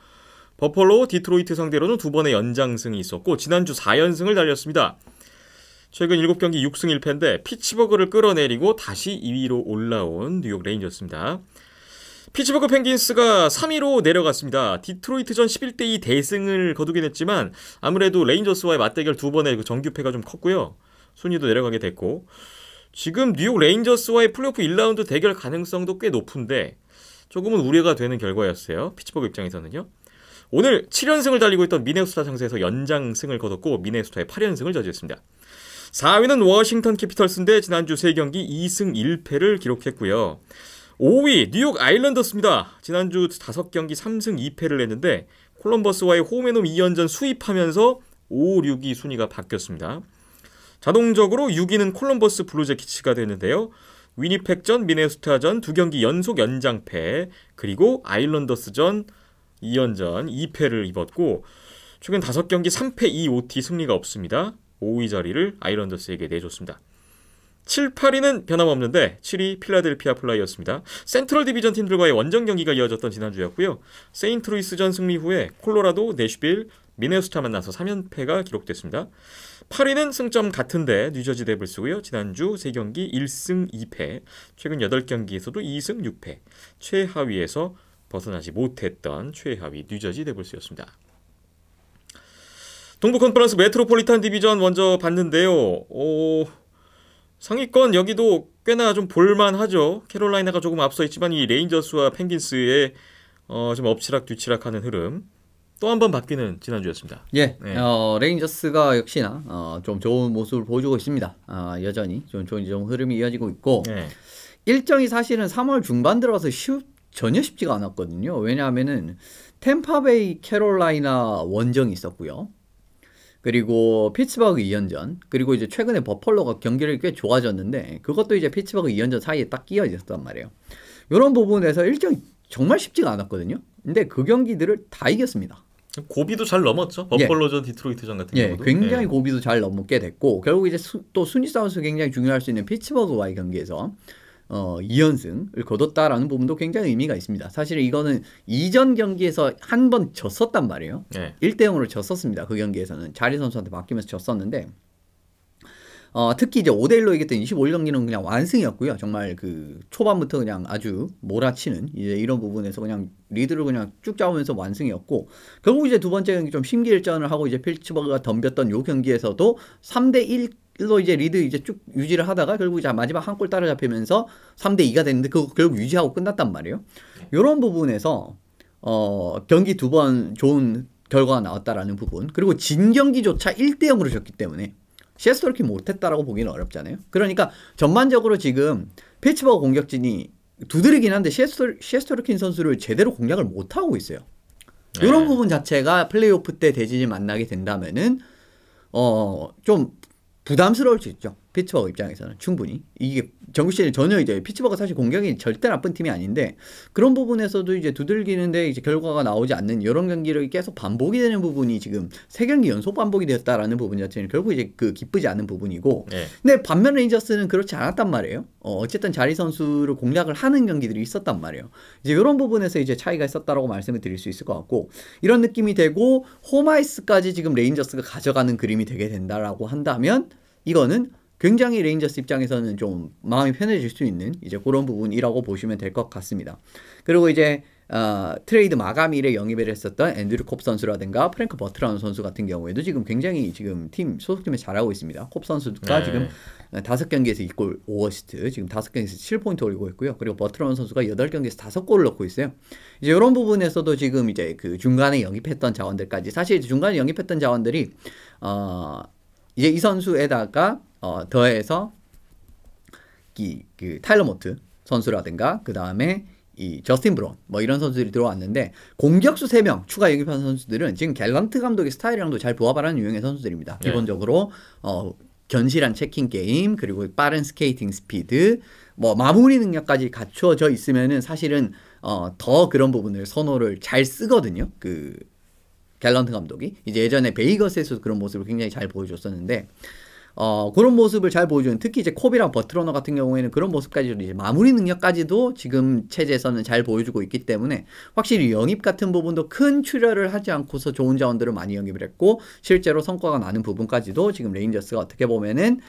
버펄로, 디트로이트 상대로는 2번의 연장승이 있었고 지난주 4연승을 달렸습니다. 최근 7경기 6승 1패인데 피츠버그를 끌어내리고 다시 2위로 올라온 뉴욕 레인저스입니다. 피츠버그 펭귄스가 3위로 내려갔습니다. 디트로이트전 11대2 대승을 거두긴 했지만 아무래도 레인저스와의 맞대결 2번의 그 정규패가 좀 컸고요. 순위도 내려가게 됐고 지금 뉴욕 레인저스와의 플레이오프 1라운드 대결 가능성도 꽤 높은데 조금은 우려가 되는 결과였어요. 피츠버그 입장에서는요. 오늘 7연승을 달리고 있던 미네소타 상대에서 연장승을 거뒀고 미네소타의 8연승을 저지했습니다. 4위는 워싱턴 캐피털스인데 지난주 3경기 2승 1패를 기록했고요. 5위 뉴욕 아일랜더스입니다. 지난주 5경기 3승 2패를 했는데 콜럼버스와의 홈앤홈 2연전 수입하면서 5, 6위 순위가 바뀌었습니다. 자동적으로 6위는 콜럼버스 블루제키츠가 됐는데요. 위니펙전, 미네소타전 2경기 연속 연장패 그리고 아일랜더스전 2연전 2패를 입었고 최근 5경기 3패 2OT 승리가 없습니다. 5위 자리를 아일랜더스에게 내줬습니다. 7, 8위는 변함없는데 7위 필라델피아 플라이였습니다. 센트럴 디비전 팀들과의 원정 경기가 이어졌던 지난주였고요. 세인트루이스전 승리 후에 콜로라도, 내슈빌, 미네소타 만나서 3연패가 기록됐습니다. 8위는 승점 같은데 뉴저지 데블스고요. 지난주 3경기 1승 2패, 최근 8경기에서도 2승 6패, 최하위에서 벗어나지 못했던 최하위 뉴저지 데블스였습니다. 동부 컨퍼런스 메트로폴리탄 디비전 먼저 봤는데요. 상위권 여기도 꽤나 좀 볼만하죠. 캐롤라이나가 조금 앞서 있지만 이 레인저스와 펭귄스의 좀 엎치락뒤치락하는 흐름 또 한 번 바뀌는 지난주였습니다. 네. 레인저스가 역시나 좀 좋은 모습을 보여주고 있습니다. 여전히 좀 좋은 흐름이 이어지고 있고 네. 일정이 사실은 3월 중반 들어서 전혀 쉽지가 않았거든요. 왜냐하면은 템파베이 캐롤라이나 원정이 있었고요. 그리고 피츠버그 2연전, 그리고 이제 최근에 버펄로가 경기력이 꽤 좋아졌는데 그것도 이제 피츠버그 2연전 사이에 딱 끼어 있었단 말이에요. 이런 부분에서 일정이 정말 쉽지가 않았거든요. 근데 그 경기들을 다 이겼습니다. 고비도 잘 넘었죠. 버펄로전, 디트로이트전 같은 경우도. 굉장히 고비도 잘 넘게 됐고 결국 이제 또 순위 싸움에서 굉장히 중요할 수 있는 피츠버그와의 경기에서 2연승을 거뒀다라는 부분도 굉장히 의미가 있습니다. 사실 이거는 이전 경기에서 한 번 졌었단 말이에요. 1대0으로 졌었습니다. 그 경기에서는 자리 선수한테 맡기면서 졌었는데 특히 이제 5대1로 이겼던 25경기는 그냥 완승이었고요. 정말 그 초반부터 그냥 아주 몰아치는 이제 이런 부분에서 그냥 리드를 그냥 쭉 잡으면서 완승이었고 결국 이제 두 번째 경기 좀 심기일전을 하고 이제 피츠버그가 덤볐던 요 경기에서도 3대1로 이제 리드 이제 쭉 유지를 하다가 결국 이제 마지막 한 골 따라잡히면서 3대2가 됐는데 그거 결국 유지하고 끝났단 말이에요. 이런 부분에서 경기 2번 좋은 결과가 나왔다라는 부분 그리고 진 경기조차 1대0으로 졌기 때문에 시에스토르킨 못했다라고 보기는 어렵잖아요. 그러니까 전반적으로 지금 피츠버그 공격진이 두드리긴 한데 시에스토르킨 선수를 제대로 공략을 못하고 있어요. 이런 부분 자체가 플레이오프 때 대진이 만나게 된다면은 좀 부담스러울 수 있죠. 피츠버그 입장에서는 충분히. 이게 정규 시즌 전혀 이제 피츠버그가 사실 공격이 절대 나쁜 팀이 아닌데 그런 부분에서도 이제 두들기는데 이제 결과가 나오지 않는 이런 경기를 계속 반복이 되는 부분이 지금 3경기 연속 반복이 되었다라는 부분 자체는 결국 이제 그 기쁘지 않은 부분이고. 네. 근데 반면 레인저스는 그렇지 않았단 말이에요. 어쨌든 자리 선수를 공략을 하는 경기들이 있었단 말이에요. 이제 이런 부분에서 이제 차이가 있었다라고 말씀을 드릴 수 있을 것 같고, 이런 느낌이 되고 홈아이스까지 지금 레인저스가 가져가는 그림이 되게 된다라고 한다면 이거는 굉장히 레인저스 입장에서는 좀 마음이 편해질 수 있는 이제 그런 부분이라고 보시면 될 것 같습니다. 그리고 이제 트레이드 마감일에 영입을 했었던 앤드류 콥 선수라든가 프랭크 버트라는 선수 같은 경우에도 지금 굉장히 지금 팀 소속팀에 잘하고 있습니다. 콥 선수가 지금 5경기에서 2골 5어시스트, 지금 5경기에서 7포인트 올리고 있고요. 그리고 버트라는 선수가 8경기에서 5골을 넣고 있어요. 이제 이런 부분에서도 지금 이제 그 중간에 영입했던 자원들까지, 사실 중간에 영입했던 자원들이 이제 이 선수에다가 더해서 그 타일러 모트 선수라든가 그 다음에 이 저스틴 브론 뭐 이런 선수들이 들어왔는데, 공격수 3명 추가 영입한 선수들은 지금 갤런트 감독의 스타일이랑도 잘 부합하는 유형의 선수들입니다. 네. 기본적으로 견실한 체킹 게임, 그리고 빠른 스케이팅 스피드, 뭐 마무리 능력까지 갖춰져 있으면은 사실은 더 그런 부분을 선호를 잘 쓰거든요. 그 갤런트 감독이 이제 예전에 베이거스에서도 그런 모습을 굉장히 잘 보여줬었는데, 그런 모습을 잘 보여주는, 특히 이제 콥이랑 버트러너 같은 경우에는 그런 모습까지도 이제 마무리 능력까지도 지금 체제에서는 잘 보여주고 있기 때문에 확실히 영입 같은 부분도 큰 출혈을 하지 않고서 좋은 자원들을 많이 영입을 했고, 실제로 성과가 나는 부분까지도 지금 레인저스가 어떻게 보면은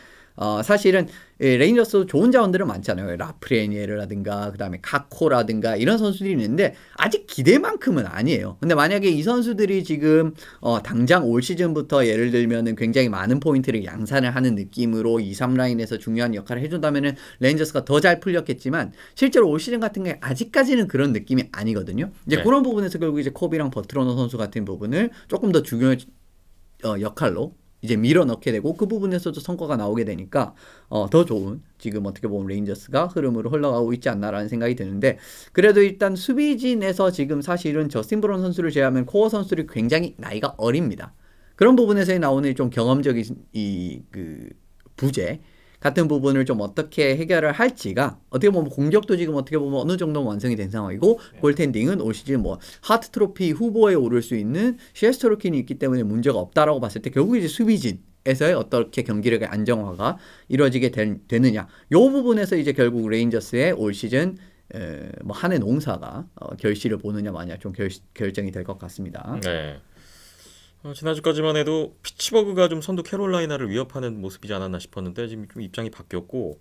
사실은 레인저스도 좋은 자원들은 많잖아요. 라프레니에르라든가 그 다음에 카코라든가 이런 선수들이 있는데 아직 기대만큼은 아니에요. 근데 만약에 이 선수들이 지금 당장 올 시즌부터 예를 들면은 굉장히 많은 포인트를 양산을 하는 느낌으로 2, 3라인에서 중요한 역할을 해준다면은 레인저스가 더 잘 풀렸겠지만, 실제로 올 시즌 같은 게 아직까지는 그런 느낌이 아니거든요. 이제 그런 부분에서 결국 이제 콥이랑 버트러너 선수 같은 부분을 조금 더 중요한 역할로 이제 밀어넣게 되고, 그 부분에서도 성과가 나오게 되니까 더 좋은, 지금 어떻게 보면 레인저스가 흐름으로 흘러가고 있지 않나라는 생각이 드는데, 그래도 일단 수비진에서 지금 사실은 저스틴 브론 선수를 제외하면 코어 선수들이 굉장히 나이가 어립니다. 그런 부분에서 나오는 좀 경험적인 그 부재 같은 부분을 좀 어떻게 해결을 할지가, 어떻게 보면 공격도 지금 어떻게 보면 어느 정도 완성이 된 상황이고, 골텐딩은 올 시즌 뭐 하트 트로피 후보에 오를 수 있는 시에스토르킨이 있기 때문에 문제가 없다라고 봤을 때, 결국 이제 수비진에서의 어떻게 경기력의 안정화가 이루어지게 되느냐, 요 부분에서 이제 결국 레인저스의 올 시즌 뭐 한 해 농사가 결실을 보느냐 마냐 좀 결정이 될 것 같습니다. 네. 지난주까지만 해도 피츠버그가 좀 선두 캐롤라이나를 위협하는 모습이지 않았나 싶었는데 지금 좀 입장이 바뀌었고,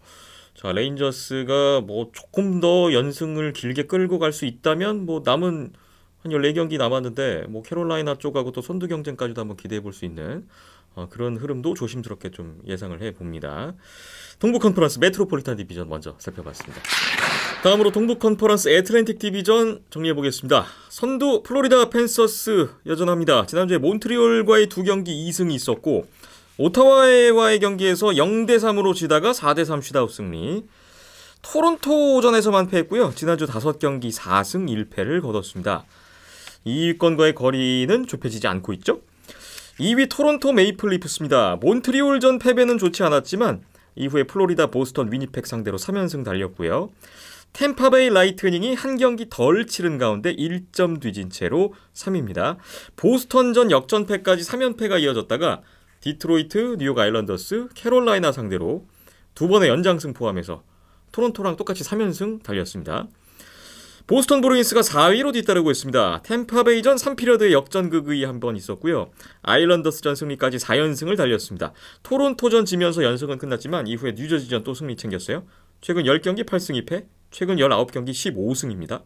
자, 레인저스가 뭐 조금 더 연승을 길게 끌고 갈 수 있다면 뭐 남은 한 14경기 남았는데 뭐 캐롤라이나 쪽하고 또 선두 경쟁까지도 한번 기대해 볼 수 있는 그런 흐름도 조심스럽게 좀 예상을 해 봅니다. 동부 컨퍼런스 메트로폴리탄 디비전 먼저 살펴봤습니다. 다음으로 동부 컨퍼런스 애틀랜틱 디비전 정리해 보겠습니다. 선두 플로리다 팬서스 여전합니다. 지난주에 몬트리올과의 2경기 2승이 있었고, 오타와와의 경기에서 0대3으로 지다가 4대3 슛아웃 승리. 토론토전에서만 패했고요. 지난주 5경기 4승 1패를 거뒀습니다. 2위권과의 거리는 좁혀지지 않고 있죠. 2위 토론토 메이플 리프스입니다. 몬트리올전 패배는 좋지 않았지만 이후에 플로리다, 보스턴, 위니펙 상대로 3연승 달렸고요. 템파베이 라이트닝이 한 경기 덜 치른 가운데 1점 뒤진 채로 3위입니다. 보스턴전 역전패까지 3연패가 이어졌다가 디트로이트, 뉴욕 아일랜더스, 캐롤라이나 상대로 2번의 연장승 포함해서 토론토랑 똑같이 3연승 달렸습니다. 보스턴 브루인스가 4위로 뒤따르고 있습니다. 템파베이전 3피리어드의 역전극이 한 번 있었고요. 아일랜더스전 승리까지 4연승을 달렸습니다. 토론토전 지면서 연승은 끝났지만 이후에 뉴저지전 또 승리 챙겼어요. 최근 10경기 8승 2패, 최근 19경기 15승입니다.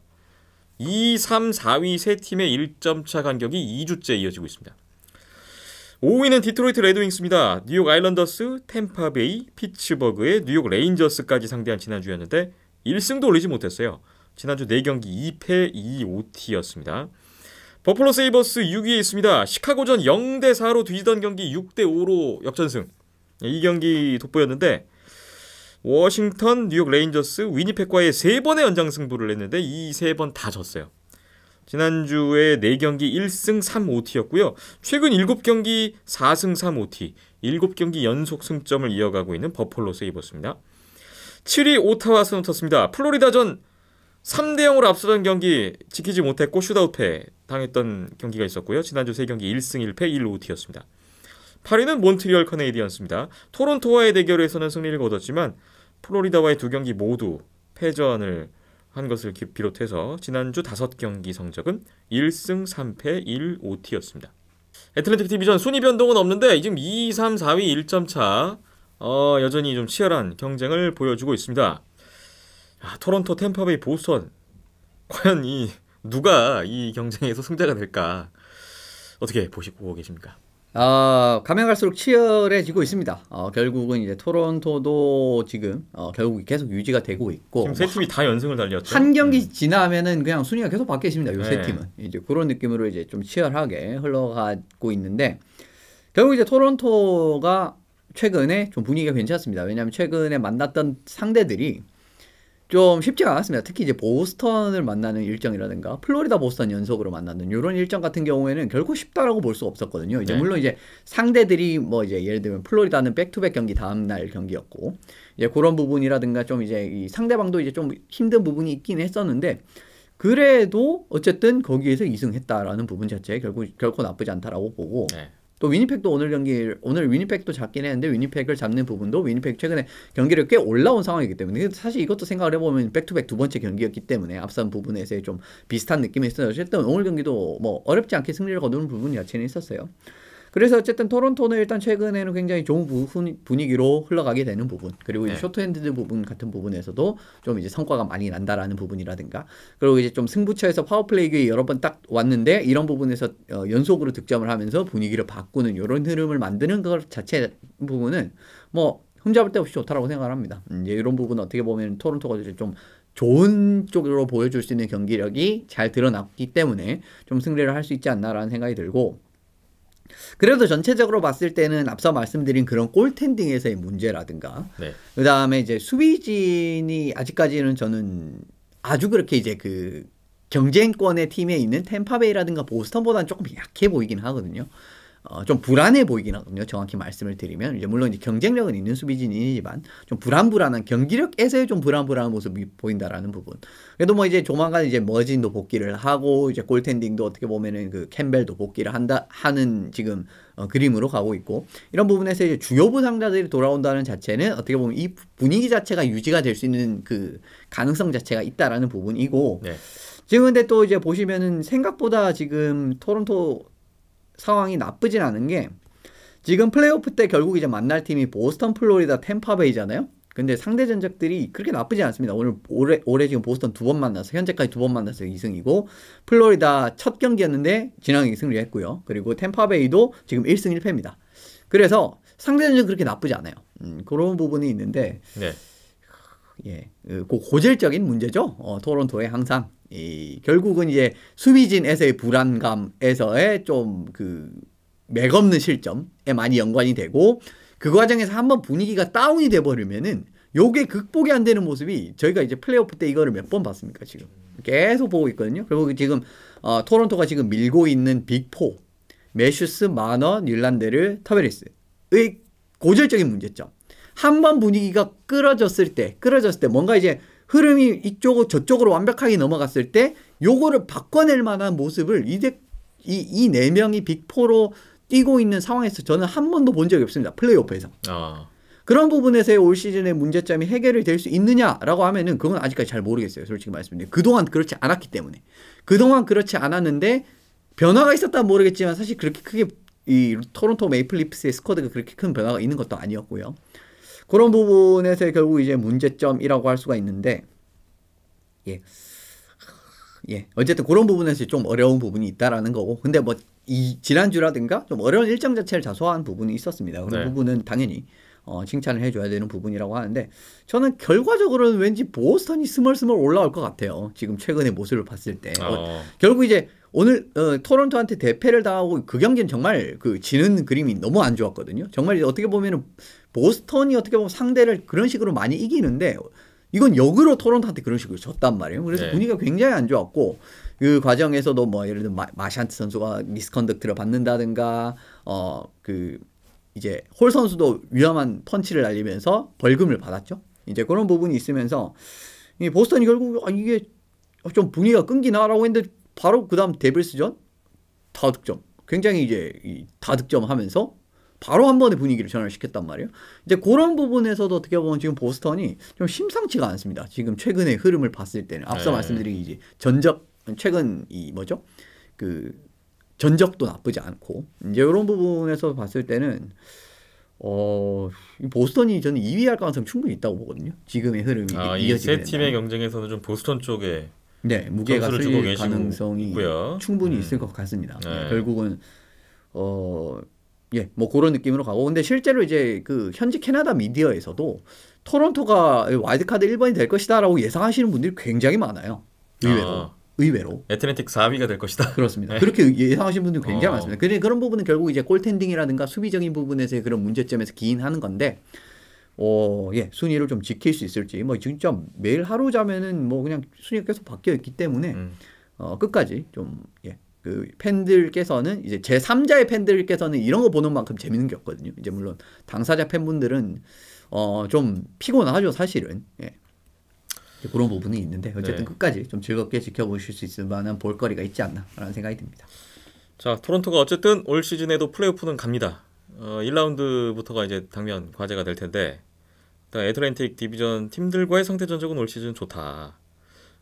2, 3, 4위 세 팀의 1점 차 간격이 2주째 이어지고 있습니다. 5위는 디트로이트 레드윙스입니다. 뉴욕 아일랜더스, 템파베이, 피츠버그의 뉴욕 레인저스까지 상대한 지난주였는데 1승도 올리지 못했어요. 지난주 4경기 2패 2OT였습니다. 버플로 세이버스 6위에 있습니다. 시카고전 0대4로 뒤지던 경기 6대5로 역전승. 이 경기 돋보였는데 워싱턴, 뉴욕 레인저스, 위니펙과의 3번의 연장 승부를 했는데 이 3번 다 졌어요. 지난주에 4경기 1승 3OT였고요. 최근 7경기 4승 3OT, 7경기 연속 승점을 이어가고 있는 버펄로 세이버스입니다. 7위 오타와 스노터스입니다. 플로리다전 3대0으로 앞서던 경기 지키지 못했고 슛아웃패 당했던 경기가 있었고요. 지난주 3경기 1승 1패 1OT였습니다. 8위는 몬트리올 커네이디언스입니다. 토론토와의 대결에서는 승리를 거뒀지만 플로리다와의 2경기 모두 패전을 한 것을 비롯해서 지난주 5경기 성적은 1승 3패 1OT였습니다. 애틀랜틱 디비전 순위 변동은 없는데 지금 2, 3, 4위 1점 차 여전히 좀 치열한 경쟁을 보여주고 있습니다. 토론토, 템파베이, 보스턴 과연 누가 이 경쟁에서 승자가 될까 어떻게 보시고 계십니까? 가면 갈수록 치열해지고 있습니다. 결국은 이제 토론토도 지금 결국 계속 유지가 되고 있고 지금 세 팀이 다 연승을 달렸죠. 한 경기 지나면은 그냥 순위가 계속 바뀌어 있습니다. 요 세 네. 팀은 이제 그런 느낌으로 이제 좀 치열하게 흘러가고 있는데 결국 이제 토론토가 최근에 좀 분위기가 괜찮습니다. 왜냐하면 최근에 만났던 상대들이 좀 쉽지가 않았습니다. 특히 이제 보스턴을 만나는 일정이라든가 플로리다 보스턴 연속으로 만나는 이런 일정 같은 경우에는 결코 쉽다라고 볼 수 없었거든요. 이제 네. 물론 이제 상대들이 뭐 이제 예를 들면 플로리다는 백투백 경기 다음 날 경기였고 이제 그런 부분이라든가 좀 이제 이 상대방도 이제 좀 힘든 부분이 있긴 했었는데 그래도 어쨌든 거기에서 2승했다라는 부분 자체에 결코 나쁘지 않다라고 보고 네. 또 위니펙도 오늘 위니펙도 잡긴 했는데 위니펙을 잡는 부분도 위니펙 최근에 경기를 꽤 올라온 상황이기 때문에 사실 이것도 생각을 해보면 백투백 2번째 경기였기 때문에 앞선 부분에서의 좀 비슷한 느낌이 있어요. 어쨌든 오늘 경기도 뭐 어렵지 않게 승리를 거두는 부분이 자체는 있었어요. 그래서 어쨌든 토론토는 일단 최근에는 굉장히 좋은 분위기로 흘러가게 되는 부분 그리고 이제 쇼트핸드 부분 같은 부분에서도 좀 이제 성과가 많이 난다라는 부분이라든가 그리고 이제 좀 승부처에서 파워플레이가 여러 번 딱 왔는데 이런 부분에서 연속으로 득점을 하면서 분위기를 바꾸는 이런 흐름을 만드는 것 자체 부분은 뭐 흠잡을 데 없이 좋다라고 생각을 합니다. 이제 이런 부분은 어떻게 보면 토론토가 이제 좀 좋은 쪽으로 보여줄 수 있는 경기력이 잘 드러났기 때문에 좀 승리를 할 수 있지 않나라는 생각이 들고 그래도 전체적으로 봤을 때는 앞서 말씀드린 그런 골텐딩에서의 문제라든가 그 다음에 이제 수비진이 아직까지는 저는 아주 그렇게 이제 그 경쟁권의 팀에 있는 템파베이라든가 보스턴보다는 조금 약해 보이긴 하거든요. 좀 불안해 보이긴 하거든요. 정확히 말씀을 드리면 이제 물론 이제 경쟁력은 있는 수비진이지만 좀 불안불안한 경기력에서의 좀 불안불안한 모습이 보인다라는 부분. 그래도 뭐 이제 조만간 이제 머진도 복귀를 하고 이제 골텐딩도 어떻게 보면은 그 캠벨도 복귀를 하는 지금 그림으로 가고 있고 이런 부분에서 이제 주요 부상자들이 돌아온다는 자체는 어떻게 보면 이 분위기 자체가 유지가 될 수 있는 그 가능성 자체가 있다라는 부분이고 지금 근데 또 이제 보시면은 생각보다 지금 토론토 상황이 나쁘진 않은 게 지금 플레이오프 때 결국 이제 만날 팀이 보스턴, 플로리다, 템파베이잖아요. 근데 상대 전적들이 그렇게 나쁘지 않습니다. 올해 지금 보스턴 2번 만나서 현재까지 2번 만나서 2승이고 플로리다 첫 경기였는데 지난해 승리했고요. 그리고 템파베이도 지금 1승 1패입니다. 그래서 상대 전적 그렇게 나쁘지 않아요. 그런 부분이 있는데 고질적인 문제죠. 토론토의 항상 결국은 이제 수비진에서의 불안감에서의 좀 그 맥없는 실점에 많이 연관이 되고 그 과정에서 한번 분위기가 다운이 돼 버리면은 요게 극복이 안 되는 모습이 저희가 이제 플레이오프 때 이거를 몇 번 봤습니까 지금 계속 보고 있거든요. 그리고 지금 토론토가 지금 밀고 있는 빅4 매슈스, 마너, 닐란데르, 터베리스의 고질적인 문제점. 한번 분위기가 끌어졌을 때 뭔가 이제 흐름이 이쪽으로 저쪽으로 완벽하게 넘어갔을 때 요거를 바꿔낼 만한 모습을 이 네 명이 빅4로 뛰고 있는 상황에서 저는 한 번도 본 적이 없습니다. 플레이오프에서. 그런 부분에서의 올 시즌의 문제점이 해결이 될 수 있느냐라고 하면은 그건 아직까지 잘 모르겠어요. 솔직히 말씀드리면. 그동안 그렇지 않았기 때문에. 그동안 그렇지 않았는데 변화가 있었다면 모르겠지만 사실 그렇게 크게 이 토론토 메이플리프스의 스쿼드가 그렇게 큰 변화가 있는 것도 아니었고요. 그런 부분에서 결국 이제 문제점이라고 할 수가 있는데, 어쨌든 그런 부분에서 좀 어려운 부분이 있다라는 거고, 근데 뭐 이 지난주라든가 좀 어려운 일정 자체를 자소한 부분이 있었습니다. 그런 부분은 당연히 칭찬을 해줘야 되는 부분이라고 하는데, 저는 결과적으로는 왠지 보스턴이 스멀스멀 올라올 것 같아요. 지금 최근의 모습을 봤을 때. 결국 이제 오늘 토론토한테 대패를 당하고 그 경기는 정말 그 지는 그림이 너무 안 좋았거든요. 정말 어떻게 보면은 보스턴이 어떻게 보면 상대를 그런 식으로 많이 이기는데 이건 역으로 토론토한테 그런 식으로 졌단 말이에요. 그래서 네. 분위기가 굉장히 안 좋았고 그 과정에서도 뭐 예를 들어 마샨트 선수가 미스컨덕트를 받는다든가 그 이제 홀 선수도 위험한 펀치를 날리면서 벌금을 받았죠. 이제 그런 부분이 있으면서 이 보스턴이 결국 이게 좀 분위기가 끊기나라고 했는데 바로 그 다음 데빌스전 다득점. 굉장히 이제 다득점하면서 바로 한 번에 분위기를 전환시켰단 말이에요. 이제 그런 부분에서도 어떻게 보면 지금 보스턴이 좀 심상치가 않습니다. 지금 최근의 흐름을 봤을 때는 앞서 말씀드린 이제 최근 이 뭐죠? 그 전적도 나쁘지 않고 이제 이런 부분에서 봤을 때는 이 보스턴이 저는 2위 할 가능성 충분히 있다고 보거든요. 지금의 흐름이 이 세 이어지게 팀의 된다면. 경쟁에서는 좀 보스턴 쪽에 네, 무게가 점수를 주고 쓸 계시고 가능성이 있고요. 충분히 있을 것 같습니다. 네. 예, 결국은 뭐 그런 느낌으로 가고 근데 실제로 이제 그 현지 캐나다 미디어에서도 토론토가 와일드카드 1번이 될 것이다라고 예상하시는 분들이 굉장히 많아요. 의외로. 애틀랜틱 4위가 될 것이다. 그렇습니다. 네. 그렇게 예상하시는 분들이 굉장히 많습니다. 근데 그런 부분은 결국 이제 골텐딩이라든가 수비적인 부분에서의 그런 문제점에서 기인하는 건데, 순위를 좀 지킬 수 있을지, 뭐 진짜 매일 하루 자면은 뭐 그냥 순위가 계속 바뀌어 있기 때문에, 끝까지 좀, 그 팬들께서는 이제 제3자의 팬들께서는 이런 거 보는 만큼 재밌는 게 없거든요. 이제 물론 당사자 팬분들은 좀 피곤하죠, 사실은. 그런 부분이 있는데 어쨌든 끝까지 좀 즐겁게 지켜보실 수 있을 만한 볼거리가 있지 않나라는 생각이 듭니다. 자, 토론토가 어쨌든 올 시즌에도 플레이오프는 갑니다. 1라운드부터가 이제 당면 과제가 될 텐데 애틀랜틱 디비전 팀들과의 상대 전적은 올 시즌 좋다.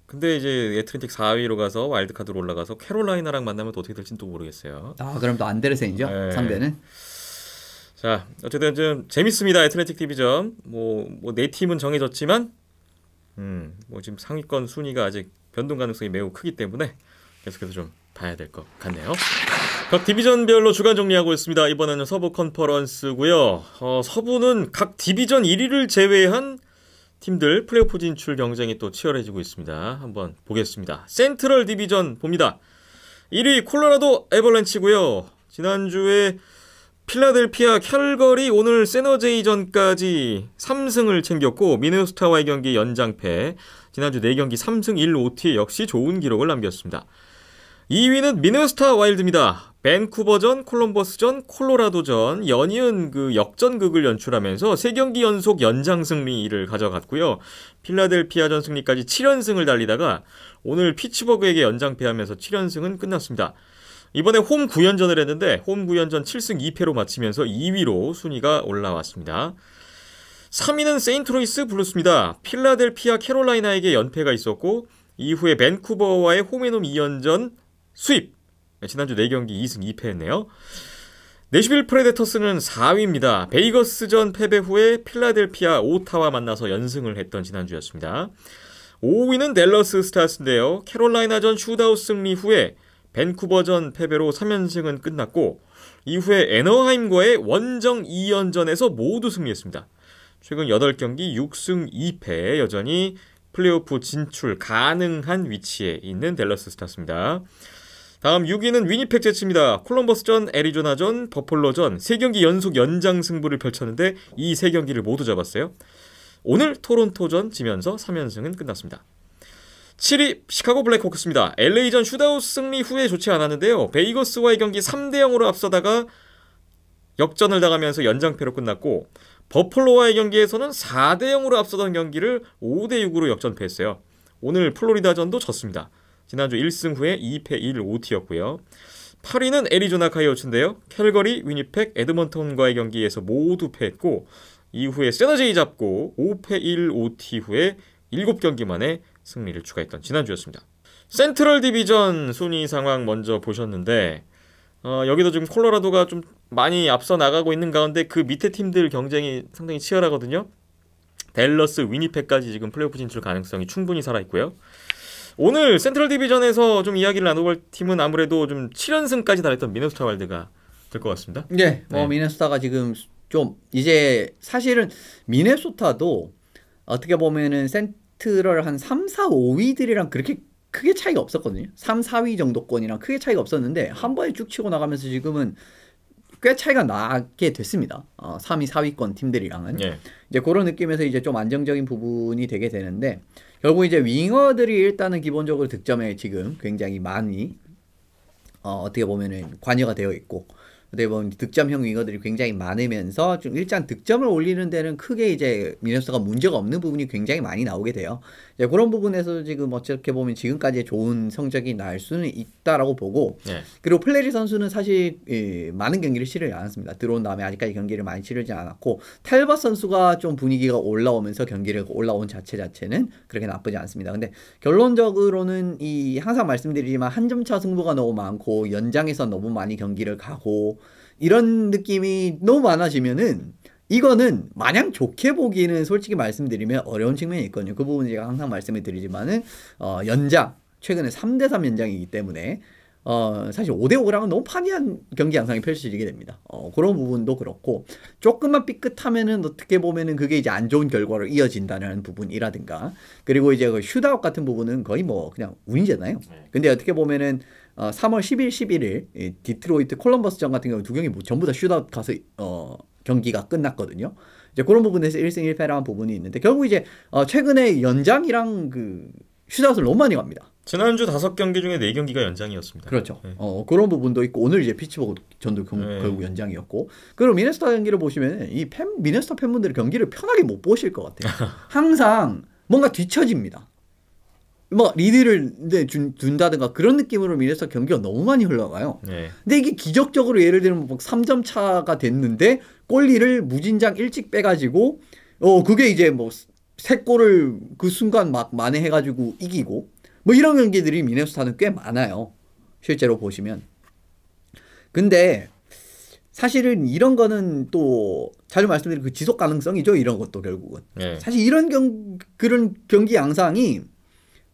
근데 이제 애틀랜틱 4위로 가서 와일드카드로 올라가서 캐롤라이나랑 만나면 또 어떻게 될지는 또 모르겠어요. 그럼 또 안데르센이죠? 네. 상대는? 자, 어쨌든 좀 재밌습니다. 애틀랜틱 디비전. 뭐 네 팀은 정해졌지만 뭐 지금 상위권 순위가 아직 변동 가능성이 매우 크기 때문에 계속해서 좀 봐야 될 것 같네요. 각 디비전별로 주간 정리하고 있습니다. 이번에는 서부 컨퍼런스고요. 서부는 각 디비전 1위를 제외한 팀들 플레이오프 진출 경쟁이 또 치열해지고 있습니다. 한번 보겠습니다. 센트럴 디비전 봅니다. 1위 콜로라도 애벌랜치고요. 지난주에 필라델피아 캘거리 오늘 세너제이전까지 3승을 챙겼고 미네소타와의 경기 연장패 지난주 4경기 3승 1OT 역시 좋은 기록을 남겼습니다. 2위는 미네소타 와일드입니다. 밴쿠버전, 콜럼버스전, 콜로라도전 연이은 그 역전극을 연출하면서 3경기 연속 연장 승리를 가져갔고요. 필라델피아전 승리까지 7연승을 달리다가 오늘 피츠버그에게 연장패하면서 7연승은 끝났습니다. 이번에 홈 9연전을 했는데 홈 9연전 7승 2패로 마치면서 2위로 순위가 올라왔습니다. 3위는 세인트루이스 블루스입니다. 필라델피아 캐롤라이나에게 연패가 있었고 이후에 밴쿠버와의 홈앤홈 2연전 수입. 지난주 4경기 2승 2패했네요. 내슈빌 프레데터스는 4위입니다. 베이거스전 패배 후에 필라델피아 오타와 만나서 연승을 했던 지난주였습니다. 5위는 댈러스 스타스인데요. 캐롤라이나전 슈트아웃 승리 후에 밴쿠버전 패배로 3연승은 끝났고 이후에 애너하임과의 원정 2연전에서 모두 승리했습니다. 최근 8경기 6승 2패 여전히 플레이오프 진출 가능한 위치에 있는 댈러스 스타스입니다. 다음 6위는 위니펙 제츠입니다. 콜럼버스전, 애리조나전, 버펄로전 3경기 연속 연장 승부를 펼쳤는데 이 3경기를 모두 잡았어요. 오늘 토론토전 지면서 3연승은 끝났습니다. 7위 시카고 블랙호크스입니다. LA전 슈트아웃 승리 후에 좋지 않았는데요. 베이거스와의 경기 3대0으로 앞서다가 역전을 당하면서 연장패로 끝났고 버펄로와의 경기에서는 4대0으로 앞서던 경기를 5대6으로 역전패했어요. 오늘 플로리다전도 졌습니다. 지난주 1승 후에 2패 1OT였고요. 8위는 애리조나 카이오츠인데요. 캘거리, 위니펙, 에드먼턴과의 경기에서 모두 패했고 이후에 세너제이 잡고 5패 1OT 후에 7경기 만에 승리를 추가했던 지난주였습니다. 센트럴 디비전 순위 상황 먼저 보셨는데 여기도 지금 콜로라도가 좀 많이 앞서 나가고 있는 가운데 그 밑에 팀들 경쟁이 상당히 치열하거든요. 댈러스, 위니펙까지 지금 플레이오프 진출 가능성이 충분히 살아있고요. 오늘 센트럴 디비전에서 좀 이야기를 나눠볼 팀은 아무래도 좀 7연승까지 달했던 미네소타 와일드가 될 것 같습니다. 네, 미네소타가 지금 좀 이제 사실은 미네소타도 어떻게 보면은 센트럴 한 3, 4, 5위들이랑 그렇게 크게 차이가 없었거든요. 3, 4위 정도권이랑 크게 차이가 없었는데 한 번에 쭉 치고 나가면서 지금은 꽤 차이가 나게 됐습니다. 3위, 4위권 팀들이랑은. 예. 이제 그런 느낌에서 이제 좀 안정적인 부분이 되게 되는데 결국 이제 윙어들이 일단은 기본적으로 득점에 지금 굉장히 많이 어떻게 보면은 관여가 되어 있고 어떻게 보면 득점형 윙어들이 굉장히 많으면서 좀 일단 득점을 올리는 데는 크게 이제 미네소타가 문제가 없는 부분이 굉장히 많이 나오게 돼요. 이제 그런 부분에서 지금 어떻게 보면 지금까지 좋은 성적이 날 수는 있다라고 보고 예. 그리고 플레리 선수는 사실 많은 경기를 치르지 않았습니다. 들어온 다음에 아직까지 경기를 많이 치르지 않았고 탈벗 선수가 좀 분위기가 올라오면서 경기를 올라온 자체는 그렇게 나쁘지 않습니다. 근데 결론적으로는 이 항상 말씀드리지만 한 점 차 승부가 너무 많고 연장에서 너무 많이 경기를 가고 이런 느낌이 너무 많아지면은 이거는 마냥 좋게 보기는 솔직히 말씀드리면 어려운 측면이 있거든요. 그 부분 제가 항상 말씀을 드리지만은 연장 최근에 3대3 연장이기 때문에 사실 5대5랑은 너무 판이한 경기 양상이 펼쳐지게 됩니다. 그런 부분도 그렇고 조금만 삐끗하면은 어떻게 보면은 그게 이제 안 좋은 결과로 이어진다는 부분이라든가 그리고 이제 그 슛아웃 같은 부분은 거의 뭐 그냥 운이잖아요. 근데 어떻게 보면은 3월 10일, 11일 디트로이트 콜럼버스전 같은 경우 두 경기 뭐 전부 다 슛아웃 가서 경기가 끝났거든요. 이제 그런 부분에서 1승 1패라는 부분이 있는데 결국 이제 최근에 연장이랑 그 슛아웃을 너무 많이 갑니다. 지난주 5경기 중에 4경기가 연장이었습니다. 그렇죠. 네. 그런 부분도 있고 오늘 이제 피츠버그 전도 결국 연장이었고 그리고 미네소타 경기를 보시면 이 미네소타 팬분들이 경기를 편하게 못 보실 것 같아요. 항상 뭔가 뒤처집니다. 뭐 리드를 둔다든가 그런 느낌으로 미네소타 경기가 너무 많이 흘러가요. 네. 근데 이게 기적적으로 예를 들면 뭐 3점 차가 됐는데 골리를 무진장 일찍 빼가지고 그게 이제 뭐 3골을 그 순간 막 만회해가지고 이기고 뭐 이런 경기들이 미네소타는 꽤 많아요. 실제로 보시면. 근데 사실은 이런 거는 또 자주 말씀드린 그 지속 가능성이죠. 이런 것도 결국은. 네. 사실 이런 그런 경기 양상이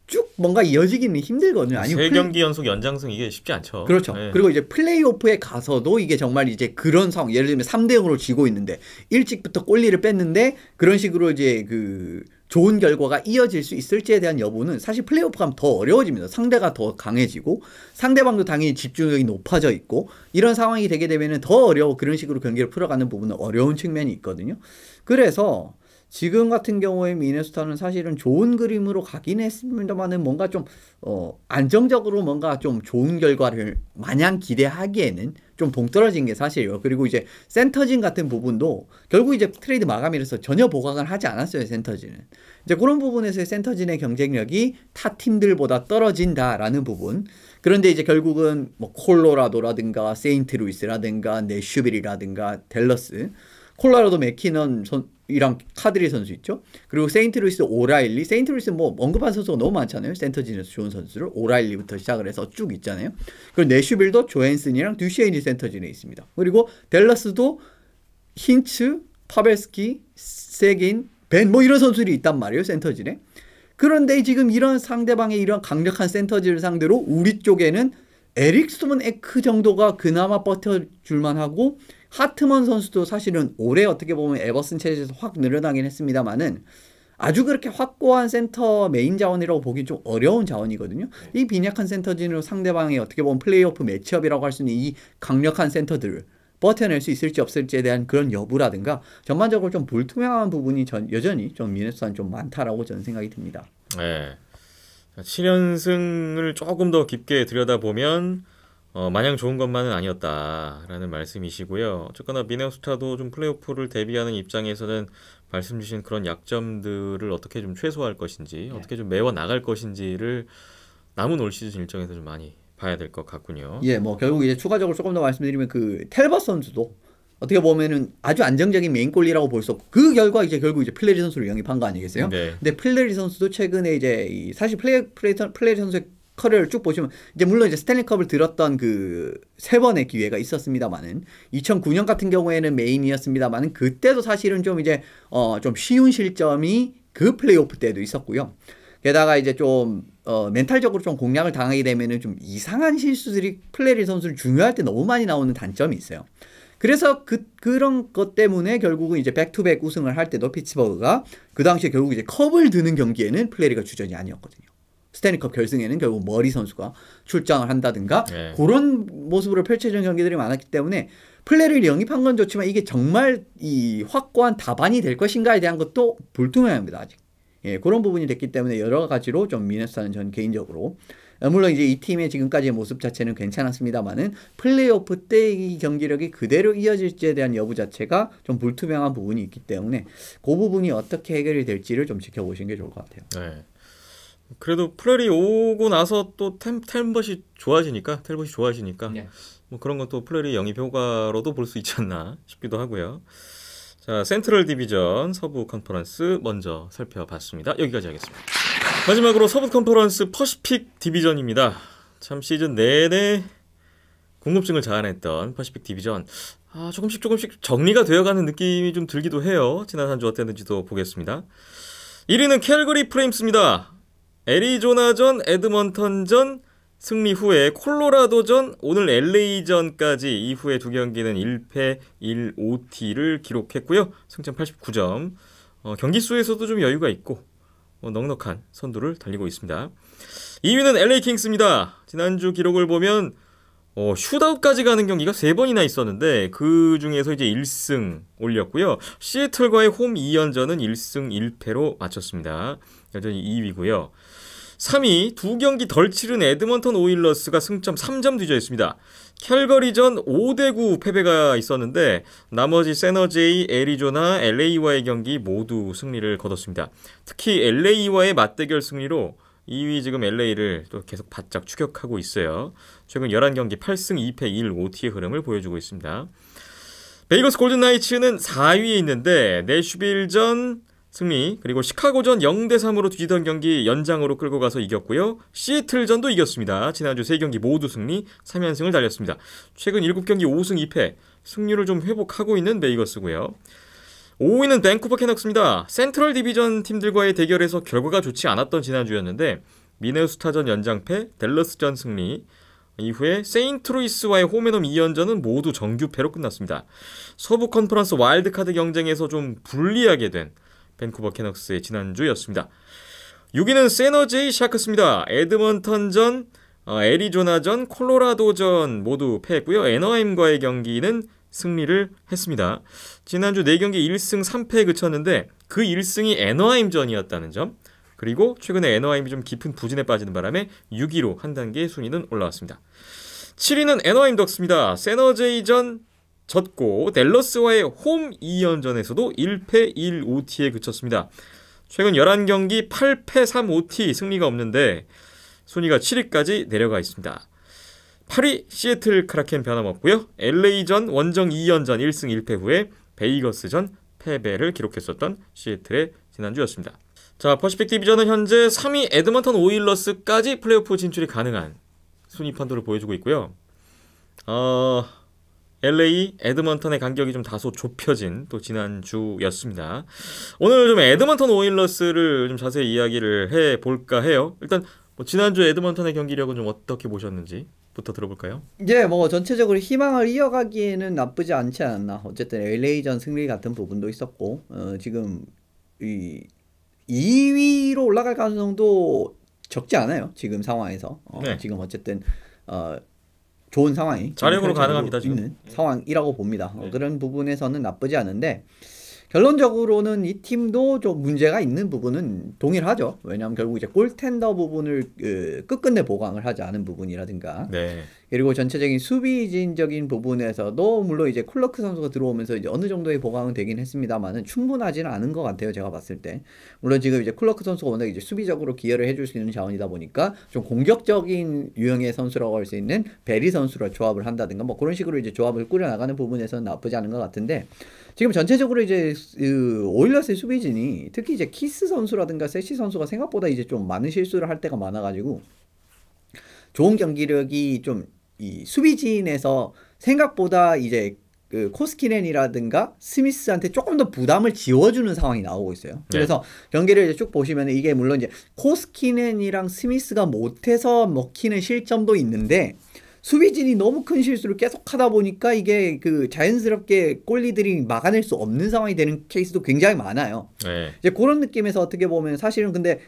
쭉 뭔가 이어지기는 힘들거든요. 아니면 3경기 연속 연장승 이게 쉽지 않죠. 그렇죠. 네. 그리고 이제 플레이오프에 가서도 이게 정말 이제 그런 상황, 예를 들면 3대0으로 지고 있는데 일찍부터 골리를 뺐는데 그런 식으로 이제 그 좋은 결과가 이어질 수 있을지에 대한 여부는 사실 플레이오프 가면 더 어려워집니다. 상대가 더 강해지고 상대방도 당연히 집중력이 높아져 있고 이런 상황이 되게 되면은 더 어려워 그런 식으로 경기를 풀어가는 부분은 어려운 측면이 있거든요. 그래서 지금 같은 경우에 미네소타는 사실은 좋은 그림으로 가긴 했습니다만은 뭔가 좀 안정적으로 뭔가 좀 좋은 결과를 마냥 기대하기에는 좀 동떨어진 게 사실이에요. 그리고 이제 센터진 같은 부분도 결국 이제 트레이드 마감이라서 전혀 보강을 하지 않았어요. 센터진은. 이제 그런 부분에서 센터진의 경쟁력이 타 팀들보다 떨어진다라는 부분. 그런데 이제 결국은 뭐 콜로라도라든가 세인트루이스라든가 내슈빌이라든가 댈러스, 콜로라도 맥키넌 이랑 카드리 선수 있죠. 그리고 세인트루이스 오라일리, 세인트루이스 뭐 언급한 선수가 너무 많잖아요. 센터진에서 좋은 선수를 오라일리부터 시작을 해서 쭉 있잖아요. 그리고 내슈빌도 조앤슨이랑 듀쉐인이 센터진에 있습니다. 그리고 댈러스도 힌츠, 파벨스키, 세긴, 벤 뭐 이런 선수들이 있단 말이에요. 센터진에. 그런데 지금 이런 상대방의 이런 강력한 센터진을 상대로 우리 쪽에는 에릭 스토먼 에크 정도가 그나마 버텨줄만 하고 하트먼 선수도 사실은 올해 어떻게 보면 에버슨 체제에서 확 늘어나긴 했습니다만은 아주 그렇게 확고한 센터 메인 자원이라고 보기 좀 어려운 자원이거든요. 이 빈약한 센터진으로 상대방의 어떻게 보면 플레이오프 매치업이라고 할 수 있는 이 강력한 센터들을 버텨낼 수 있을지 없을지에 대한 그런 여부라든가 전반적으로 좀 불투명한 부분이 여전히 좀 미네소타는 좀 많다라고 저는 생각이 듭니다. 네. 7연승을 조금 더 깊게 들여다보면 마냥 좋은 것만은 아니었다라는 말씀이시고요. 어쨌거나 미네소타도 좀 플레이오프를 대비하는 입장에서는 말씀 주신 그런 약점들을 어떻게 좀 최소화할 것인지 어떻게 좀 메워 나갈 것인지를 남은 올 시즌 일정에서 좀 많이 봐야 될 것 같군요. 예, 뭐 결국 이제 추가적으로 조금 더 말씀드리면 그 텔벗 선수도 어떻게 보면은 아주 안정적인 메인골리라고 볼 수 없고 그 결과 이제 결국 이제 플레리 선수를 영입한 거 아니겠어요? 네. 근데 플레리 선수도 최근에 이제 사실 플레리 선수의 커리어를 쭉 보시면 이제 물론 이제 스탠리컵을 들었던 그 3번의 기회가 있었습니다만은 2009년 같은 경우에는 메인이었습니다만은 그때도 사실은 좀 이제 좀 쉬운 실점이 그 플레이오프 때도 있었고요. 게다가 이제 좀 멘탈적으로 좀 공략을 당하게 되면은 좀 이상한 실수들이 플레리 선수를 중요할 때 너무 많이 나오는 단점이 있어요. 그래서 그런 것 때문에 결국은 이제 백투백 우승을 할 때도 피츠버그가 그 당시에 결국 이제 컵을 드는 경기에는 플레리가 주전이 아니었거든요. 스탠리컵 결승에는 결국 머리 선수가 출장을 한다든가 네. 그런 모습으로 펼쳐진 경기들이 많았기 때문에 플레이를 영입한 건 좋지만 이게 정말 이 확고한 답안이 될 것인가에 대한 것도 불투명합니다 아직. 예, 그런 부분이 됐기 때문에 여러 가지로 좀 미네소타는 전 개인적으로 물론 이제 이 팀의 지금까지의 모습 자체는 괜찮았습니다만은 플레이오프 때 이 경기력이 그대로 이어질지에 대한 여부 자체가 좀 불투명한 부분이 있기 때문에 그 부분이 어떻게 해결이 될지를 좀 지켜보시는 게 좋을 것 같아요. 네. 그래도 플레리 오고 나서 또 텔벗이 좋아지니까 네. 뭐 그런 것도 플레리 영입 효과로도 볼 수 있지 않나 싶기도 하고요. 자, 센트럴 디비전 서부 컨퍼런스 먼저 살펴봤습니다. 여기까지 하겠습니다. 마지막으로 서부 컨퍼런스 퍼시픽 디비전입니다. 참 시즌 내내 궁금증을 자아냈던 퍼시픽 디비전 조금씩 정리가 되어가는 느낌이 좀 들기도 해요. 지난 한 주 어땠는지도 보겠습니다. 1위는 캘거리 프레임스입니다. 애리조나전, 에드먼턴전 승리 후에 콜로라도전, 오늘 LA전까지 이후에 두 경기는 1패 1OT를 기록했고요. 승점 89점. 경기 수에서도 좀 여유가 있고 넉넉한 선두를 달리고 있습니다. 2위는 LA 킹스입니다. 지난주 기록을 보면 슛아웃까지 가는 경기가 3번이나 있었는데 그 중에서 이제 1승 올렸고요. 시애틀과의 홈 2연전은 1승 1패로 마쳤습니다. 여전히 2위고요. 3위, 2경기 덜 치른 에드먼턴 오일러스가 승점 3점 뒤져 있습니다. 캘거리전 5대9 패배가 있었는데 나머지 세너제이, 애리조나, LA와의 경기 모두 승리를 거뒀습니다. 특히 LA와의 맞대결 승리로 2위 지금 LA를 또 계속 바짝 추격하고 있어요. 최근 11경기 8승 2패 1OT의 흐름을 보여주고 있습니다. 베이거스 골든 나이츠는 4위에 있는데 내슈빌전 승리, 그리고 시카고전 0대3으로 뒤지던 경기 연장으로 끌고 가서 이겼고요. 시애틀전도 이겼습니다. 지난주 3경기 모두 승리, 3연승을 달렸습니다. 최근 7경기 5승 2패, 승률을 좀 회복하고 있는 베이거스고요. 5위는 밴쿠버 캐너스입니다. 센트럴 디비전 팀들과의 대결에서 결과가 좋지 않았던 지난주였는데 미네소타전 연장패, 댈러스전 승리, 이후에 세인트루이스와의 홈앤홈 2연전은 모두 정규패로 끝났습니다. 서부 컨퍼런스 와일드카드 경쟁에서 좀 불리하게 된 밴쿠버 캐너스의 지난주였습니다. 6위는 세너제이 샤크스입니다. 에드먼턴전, 애리조나전, 콜로라도전 모두 패했고요. 애너하임과의 경기는 승리를 했습니다. 지난주 4경기 1승 3패에 그쳤는데 그 1승이 애너하임전이었다는 점, 그리고 최근에 애너하임이 좀 깊은 부진에 빠지는 바람에 6위로 한 단계 순위는 올라왔습니다. 7위는 애너하임 덕스입니다. 세너제이전 졌고 댈러스와의 홈 2연전에서도 1패 1OT에 그쳤습니다. 최근 11경기 8패 3OT 승리가 없는데 순위가 7위까지 내려가 있습니다. 8위 시애틀 크라켄 변함없고요. LA전 원정 2연전 1승 1패 후에 베이거스전 패배를 기록했었던 시애틀의 지난주였습니다. 자, 퍼시픽 디비전은 현재 3위 에드먼턴 오일러스까지 플레이오프 진출이 가능한 순위 판도를 보여주고 있고요. LA, 에드먼턴의 간격이 좀 다소 좁혀진 또 지난주였습니다. 오늘 좀 에드먼턴 오일러스를 좀 자세히 이야기를 해볼까 해요. 일단 지난주 에드먼턴의 경기력은 좀 어떻게 보셨는지부터 들어볼까요? 예, 뭐 전체적으로 희망을 이어가기에는 나쁘지 않지 않았나. 어쨌든 LA전 승리 같은 부분도 있었고 지금 이 2위로 올라갈 가능성도 적지 않아요. 지금 상황에서. 네. 지금 어쨌든 좋은 상황이 자력으로 가능합니다. 지금 있는 상황이라고 봅니다. 그런 부분에서는 나쁘지 않은데 결론적으로는 이 팀도 좀 문제가 있는 부분은 동일하죠. 왜냐하면 결국 이제 골텐더 부분을 끝끝내 보강을 하지 않은 부분이라든가, 네. 그리고 전체적인 수비진적인 부분에서도 물론 이제 클러크 선수가 들어오면서 이제 어느 정도의 보강은 되긴 했습니다만은 충분하지는 않은 것 같아요. 제가 봤을 때. 물론 지금 이제 클러크 선수가 워낙 이제 수비적으로 기여를 해줄 수 있는 자원이다 보니까 좀 공격적인 유형의 선수라고 할 수 있는 베리 선수를 조합을 한다든가 뭐 그런 식으로 이제 조합을 꾸려나가는 부분에서는 나쁘지 않은 것 같은데, 지금 전체적으로 이제 오일러스의 수비진이 특히 이제 키스 선수라든가 세시 선수가 생각보다 이제 좀 많은 실수를 할 때가 많아가지고 좋은 경기력이 좀 이 수비진에서 생각보다 이제 그 코스키넨이라든가 스미스한테 조금 더 부담을 지워주는 상황이 나오고 있어요. 그래서 경기를 이제 쭉 보시면 이게 물론 이제 코스키넨이랑 스미스가 못해서 먹히는 실점도 있는데 수비진이 너무 큰 실수를 계속 하다 보니까 이게 그 자연스럽게 골리들이 막아낼 수 없는 상황이 되는 케이스도 굉장히 많아요. 네. 이제 그런 느낌에서 어떻게 보면 사실은 근데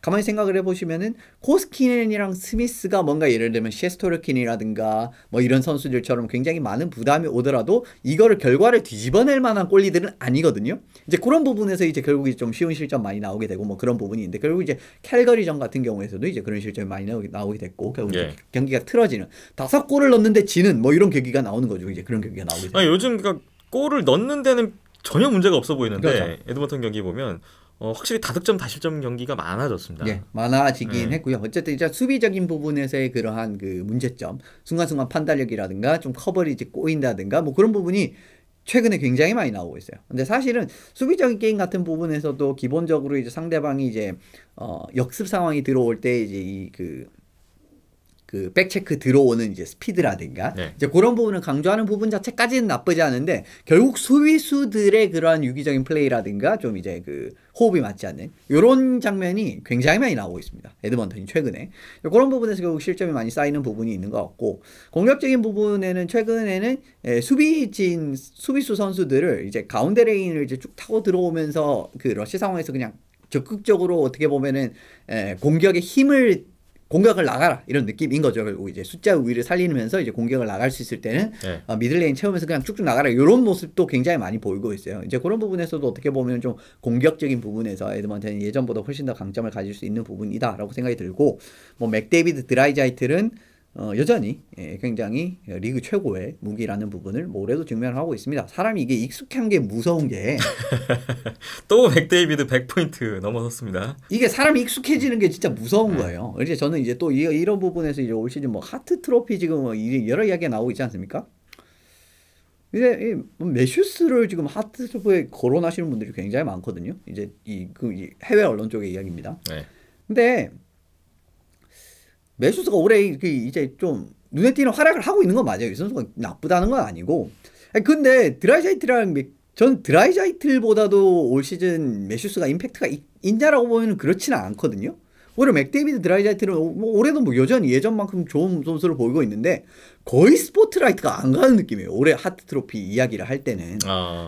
가만히 생각을 해보시면은 코스킨이랑 스미스가 뭔가 예를 들면 셰스토르킨이라든가 뭐 이런 선수들처럼 굉장히 많은 부담이 오더라도 이거를 결과를 뒤집어낼 만한 골리들은 아니거든요. 이제 그런 부분에서 이제 결국 좀 쉬운 실점 많이 나오게 되고 뭐 그런 부분이 있는데 결국 이제 캘거리전 같은 경우에서도 이제 그런 실점이 많이 나오게 됐고 결국 예. 경기가 틀어지는 5골을 넣는데 지는 뭐 이런 경기가 나오는 거죠. 이제 그런 경기가 나오게 되죠. 요즘 그러니까 골을 넣는 데는 전혀 문제가 없어 보이는데 그렇죠. 에드먼턴 경기 보면 확실히 다득점 다실점 경기가 많아졌습니다. 예, 많아지긴 했고요. 어쨌든 이제 수비적인 부분에서의 그러한 그 문제점, 순간순간 판단력이라든가 좀 커버리지 꼬인다든가 뭐 그런 부분이 최근에 굉장히 많이 나오고 있어요. 근데 사실은 수비적인 게임 같은 부분에서도 기본적으로 이제 상대방이 이제 역습 상황이 들어올 때 이제 그 백체크 들어오는 이제 스피드라든가 네. 이제 그런 부분을 강조하는 부분 자체까지는 나쁘지 않은데 결국 수비수들의 그러한 유기적인 플레이라든가 좀 이제 그 호흡이 맞지 않는 이런 장면이 굉장히 많이 나오고 있습니다. 에드먼턴이 최근에 그런 부분에서 결국 실점이 많이 쌓이는 부분이 있는 것 같고 공격적인 부분에는 최근에는 수비수 선수들을 이제 가운데 레인을 이제 쭉 타고 들어오면서 그 러시 상황에서 그냥 적극적으로 어떻게 보면은 공격을 나가라 이런 느낌인 거죠. 결국 이제 숫자 우위를 살리면서 이제 공격을 나갈 수 있을 때는 네. 미들레인 채우면서 그냥 쭉쭉 나가라 이런 모습도 굉장히 많이 보이고 있어요. 이제 그런 부분에서도 어떻게 보면 좀 공격적인 부분에서 에드먼턴이 예전보다 훨씬 더 강점을 가질 수 있는 부분이다라고 생각이 들고 뭐 맥데이비드 드라이자이틀은 여전히 굉장히 리그 최고의 무기라는 부분을 뭐 올해도 증명하고 있습니다. 사람이 이게 익숙한 게 무서운 게 또 맥데이비드 100포인트 넘어섰습니다. 이게 사람이 익숙해지는 게 진짜 무서운 거예요. 이제 저는 이제 또 이런 부분에서 이제 올 시즌 뭐 하트 트로피 지금 뭐 여러 이야기가 나오고 있지 않습니까? 이제 메슈스를 지금 하트 트로피에 거론하시는 분들이 굉장히 많거든요. 이제 이 해외 언론 쪽의 이야기입니다. 네. 근데 메슈스가 올해 이제 좀 눈에 띄는 활약을 하고 있는 건 맞아요. 이 선수가 나쁘다는 건 아니고. 근데 전 드라이자이틀보다도 올 시즌 메슈스가 임팩트가 있냐라고 보면 그렇지는 않거든요. 오히려 맥데이비드 드라이자이틀은 뭐 올해도 뭐 여전히 예전만큼 좋은 선수를 보이고 있는데 거의 스포트라이트가 안 가는 느낌이에요. 올해 하트 트로피 이야기를 할 때는.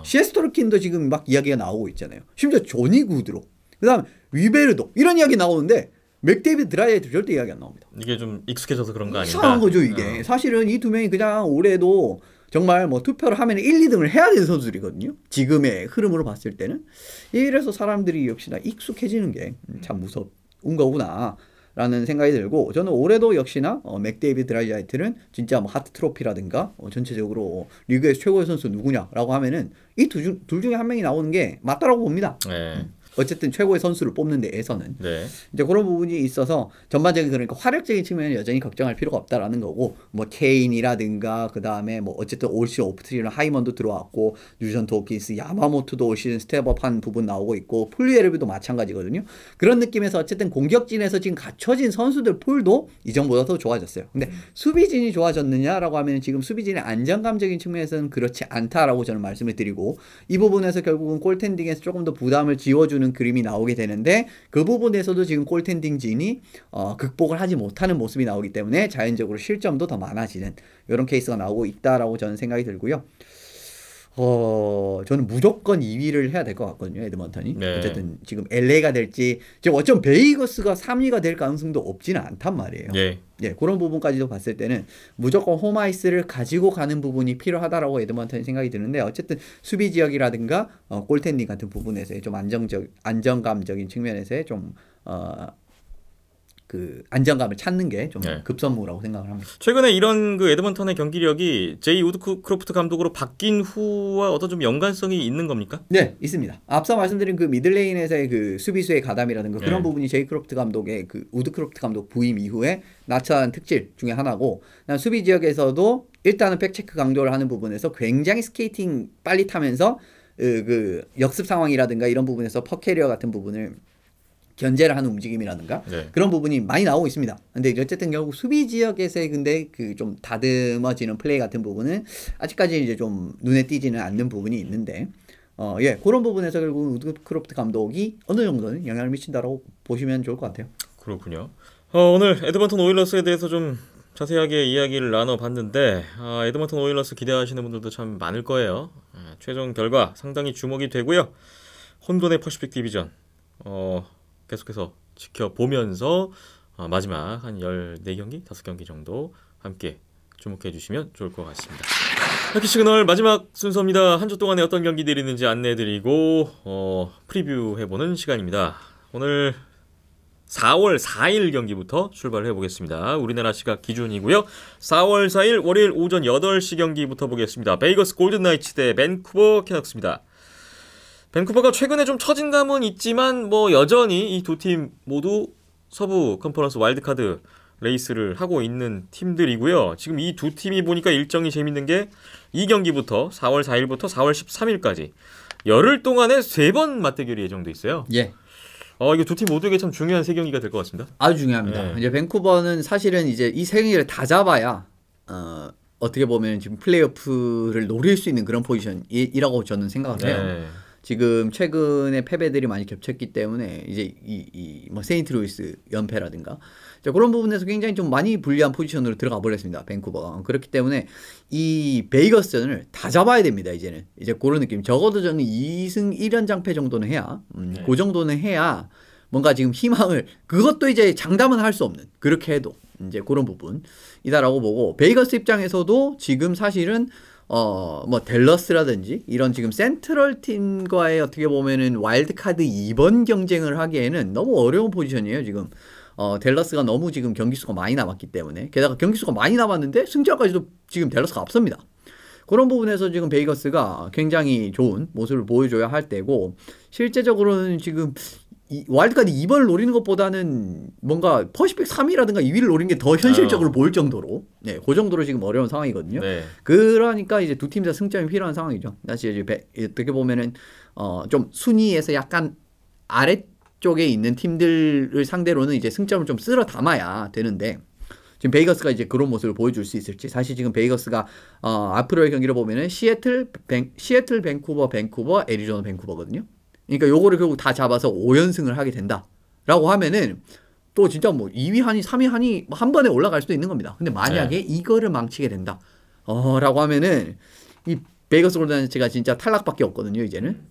시에스토르킨도 지금 막 이야기가 나오고 있잖아요. 심지어 조니 구드로, 그다음 위베르도 이런 이야기 나오는데 맥데이비드 드라이자이틀 절대 이야기 안 나옵니다. 이게 좀 익숙해져서 그런 거 아닌가? 이상한 거죠 이게. 사실은 이 두 명이 그냥 올해도 정말 뭐 투표를 하면 1, 2등을 해야 되는 선수들이거든요. 지금의 흐름으로 봤을 때는. 이래서 사람들이 역시나 익숙해지는 게 참 무서운 거구나 라는 생각이 들고 저는 올해도 역시나 맥데이비드 드라이자이틀은 진짜 뭐 하트 트로피라든가 전체적으로 리그에서 최고의 선수 누구냐라고 하면은 이 둘 중에 한 명이 나오는 게 맞다라고 봅니다. 네. 어쨌든 최고의 선수를 뽑는 데에서는 네. 이제 그런 부분이 있어서 전반적인 그러니까 화력적인 측면은 여전히 걱정할 필요가 없다라는 거고 뭐 케인이라든가 그 다음에 뭐 어쨌든 올 시즌 오프트리는 하이먼도 들어왔고 뉴전트 호킨스 야마모토도 올 시즌 스텝업한 부분 나오고 있고 폴리에르비도 마찬가지거든요. 그런 느낌에서 어쨌든 공격진에서 지금 갖춰진 선수들 폴도 이전보다 더 좋아졌어요. 근데 수비진이 좋아졌느냐라고 하면 지금 수비진의 안정감적인 측면에서는 그렇지 않다라고 저는 말씀을 드리고 이 부분에서 결국은 골텐딩에서 조금 더 부담을 지워주는 그림이 나오게 되는데 그 부분에서도 지금 골텐딩진이 극복을 하지 못하는 모습이 나오기 때문에 자연적으로 실점도 더 많아지는 이런 케이스가 나오고 있다라고 저는 생각이 들고요. 저는 무조건 2위를 해야 될 것 같거든요. 에드먼턴이. 네. 어쨌든 지금 LA가 될지 지금 어쩜 베이거스가 3위가 될 가능성도 없지는 않단 말이에요. 예. 그런 부분까지도 봤을 때는 무조건 홈아이스를 가지고 가는 부분이 필요하다라고 에드먼턴이 생각이 드는데 어쨌든 수비 지역이라든가 골텐딩 같은 부분에서의 좀 안정감적인 측면에서의 좀 그 안정감을 찾는 게 좀 급선무라고 생각을 합니다. 최근에 이런 그 에드먼턴의 경기력이 제이 우드크로프트 감독으로 바뀐 후와 어떤 좀 연관성이 있는 겁니까? 네, 있습니다. 앞서 말씀드린 그 미들레인에서의 그 수비수의 가담이라든가 그런 부분이 제이 크로프트 감독의 그 우드크로프트 감독 부임 이후에 나타난 특질 중에 하나고, 수비 지역에서도 일단은 백체크 강조를 하는 부분에서 굉장히 스케이팅 빨리 타면서 그 역습 상황이라든가 이런 부분에서 퍼캐리어 같은 부분을 견제를 하는 움직임이라든가 그런 부분이 많이 나오고 있습니다. 근데 어쨌든 결국 수비 지역에서의 근데 그 좀 다듬어지는 플레이 같은 부분은 아직까지 이제 좀 눈에 띄지는 않는 부분이 있는데 그런 부분에서 결국 우드크로프트 감독이 어느 정도는 영향을 미친다라고 보시면 좋을 것 같아요. 그렇군요. 오늘 에드먼턴 오일러스에 대해서 좀 자세하게 이야기를 나눠봤는데 에드먼턴 오일러스 기대하시는 분들도 참 많을 거예요. 최종 결과 상당히 주목이 되고요. 혼돈의 퍼시픽 디비전 계속해서 지켜보면서 마지막 한 14경기, 5경기 정도 함께 주목해 주시면 좋을 것 같습니다. 하키 시그널 마지막 순서입니다. 한 주 동안에 어떤 경기들이 있는지 안내해드리고 프리뷰해보는 시간입니다. 오늘 4월 4일 경기부터 출발을 해보겠습니다. 우리나라 시각 기준이고요. 4월 4일 월요일 오전 8시 경기부터 보겠습니다. 베이거스 골든나이츠 대 밴쿠버 캐너스입니다. 밴쿠버가 최근에 좀 처진 감은 있지만 뭐 여전히 이 두 팀 모두 서부 컨퍼런스 와일드카드 레이스를 하고 있는 팀들이고요. 지금 이 두 팀이 보니까 일정이 재밌는 게 이 경기부터 4월 4일부터 4월 13일까지 열흘 동안에 3번 맞대결이 예정돼 있어요. 예. 이거 두 팀 모두에게 참 중요한 3경기가 될 것 같습니다. 아주 중요합니다. 이제 밴쿠버는 사실은 이제 이 3경기를 다 잡아야 어떻게 보면 지금 플레이오프를 노릴 수 있는 그런 포지션이라고 저는 생각을 해요. 지금 최근에 패배들이 많이 겹쳤기 때문에 이제 뭐 세인트루이스 연패라든가 그런 부분에서 굉장히 좀 많이 불리한 포지션으로 들어가 버렸습니다. 밴쿠버가. 그렇기 때문에 이 베이거스전을 다 잡아야 됩니다. 이제는 이제 그런 느낌. 적어도 저는 2승 1연장패 정도는 해야 그 정도는 해야 뭔가 지금 희망을 그것도 이제 장담은 할 수 없는 그렇게 해도 이제 그런 부분이다라고 보고 베이거스 입장에서도 지금 사실은 뭐 댈러스라든지 이런 지금 센트럴 팀과의 어떻게 보면은 와일드카드 2번 경쟁을 하기에는 너무 어려운 포지션이에요. 지금 댈러스가 너무 지금 경기 수가 많이 남았기 때문에 게다가 경기 수가 많이 남았는데 승자까지도 지금 댈러스가 앞섭니다. 그런 부분에서 지금 베이거스가 굉장히 좋은 모습을 보여줘야 할 때고 실제적으로는 지금 와일드카드 2번을 노리는 것보다는 뭔가 퍼시픽 3위라든가 2위를 노리는 게 더 현실적으로 보일 정도로 그 정도로 지금 어려운 상황이거든요. 그러니까 이제 두 팀 다 승점이 필요한 상황이죠. 사실 이제 어떻게 보면은 좀 순위에서 약간 아래쪽에 있는 팀들을 상대로는 이제 승점을 좀 쓸어 담아야 되는데 지금 베이거스가 이제 그런 모습을 보여줄 수 있을지. 사실 지금 베이거스가 앞으로의 경기를 보면은 시애틀, 밴쿠버, 애리조나, 밴쿠버거든요. 그러니까 요거를 결국 다 잡아서 5연승을 하게 된다라고 하면은 또 진짜 뭐 2위 하니 3위 하니 한 번에 올라갈 수도 있는 겁니다. 근데 만약에 이거를 망치게 된다 라고 하면은 이 베이거스 골든나이츠가 진짜 탈락밖에 없거든요. 이제는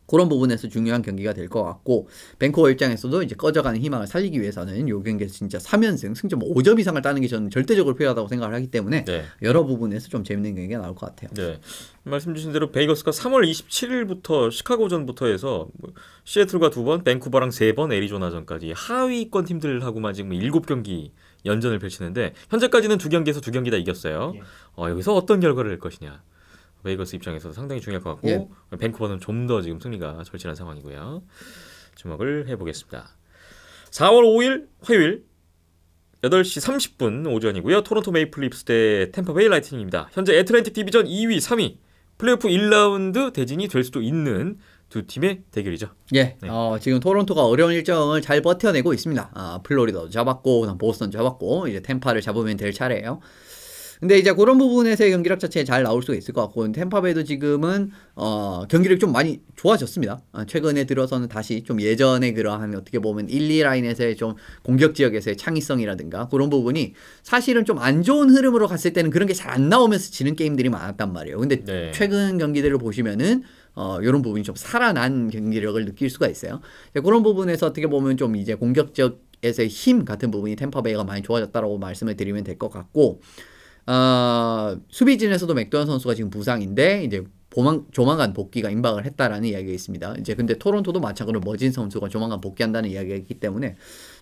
그런 부분에서 중요한 경기가 될 것 같고 밴쿠버 입장에서도 이제 꺼져가는 희망을 살리기 위해서는 요 경기에서 진짜 3연승 승점 5점 이상을 따는 게 저는 절대적으로 필요하다고 생각을 하기 때문에 여러 부분에서 좀 재밌는 경기가 나올 것 같아요. 네. 말씀 주신 대로 베이거스가 3월 27일부터 시카고전부터 해서 시애틀과 2번, 밴쿠버랑 3번, 애리조나전까지 하위권 팀들하고만 지금 7경기 연전을 펼치는데 현재까지는 2경기에서 2경기 다 이겼어요. 여기서 어떤 결과를 낼 것이냐. 베이거스 입장에서도 상당히 중요할 것 같고 밴쿠버는 좀 더 지금 승리가 절실한 상황이고요. 주목을 해보겠습니다. 4월 5일 화요일 8시 30분 오전이고요. 토론토 메이플 리프스 대 템파베이 라이트닝입니다. 현재 애틀랜틱 디비전 2위, 3위 플레이오프 1라운드 대진이 될 수도 있는 두 팀의 대결이죠. 지금 토론토가 어려운 일정을 잘 버텨내고 있습니다. 플로리다도 잡았고 보스턴 잡았고 이제 템파를 잡으면 될 차례예요. 근데 이제 그런 부분에서의 경기력 자체에 잘 나올 수가 있을 것 같고 템파베이도 지금은 경기력이 좀 많이 좋아졌습니다. 최근에 들어서는 다시 좀 예전에 그러한 어떻게 보면 1, 2라인에서의 좀 공격 지역에서의 창의성이라든가 그런 부분이 사실은 좀 안 좋은 흐름으로 갔을 때는 그런 게 잘 안 나오면서 지는 게임들이 많았단 말이에요. 근데 최근 경기들을 보시면은 이런 부분이 좀 살아난 경기력을 느낄 수가 있어요. 그런 부분에서 어떻게 보면 좀 이제 공격적에서의 힘 같은 부분이 템파베이가 많이 좋아졌다라고 말씀을 드리면 될 것 같고 수비진에서도 맥도날 선수가 지금 부상인데 이제 조만간 복귀가 임박을 했다라는 이야기가 있습니다. 이제 근데 토론토도 마찬가지로 머진 선수가 조만간 복귀한다는 이야기가 있기 때문에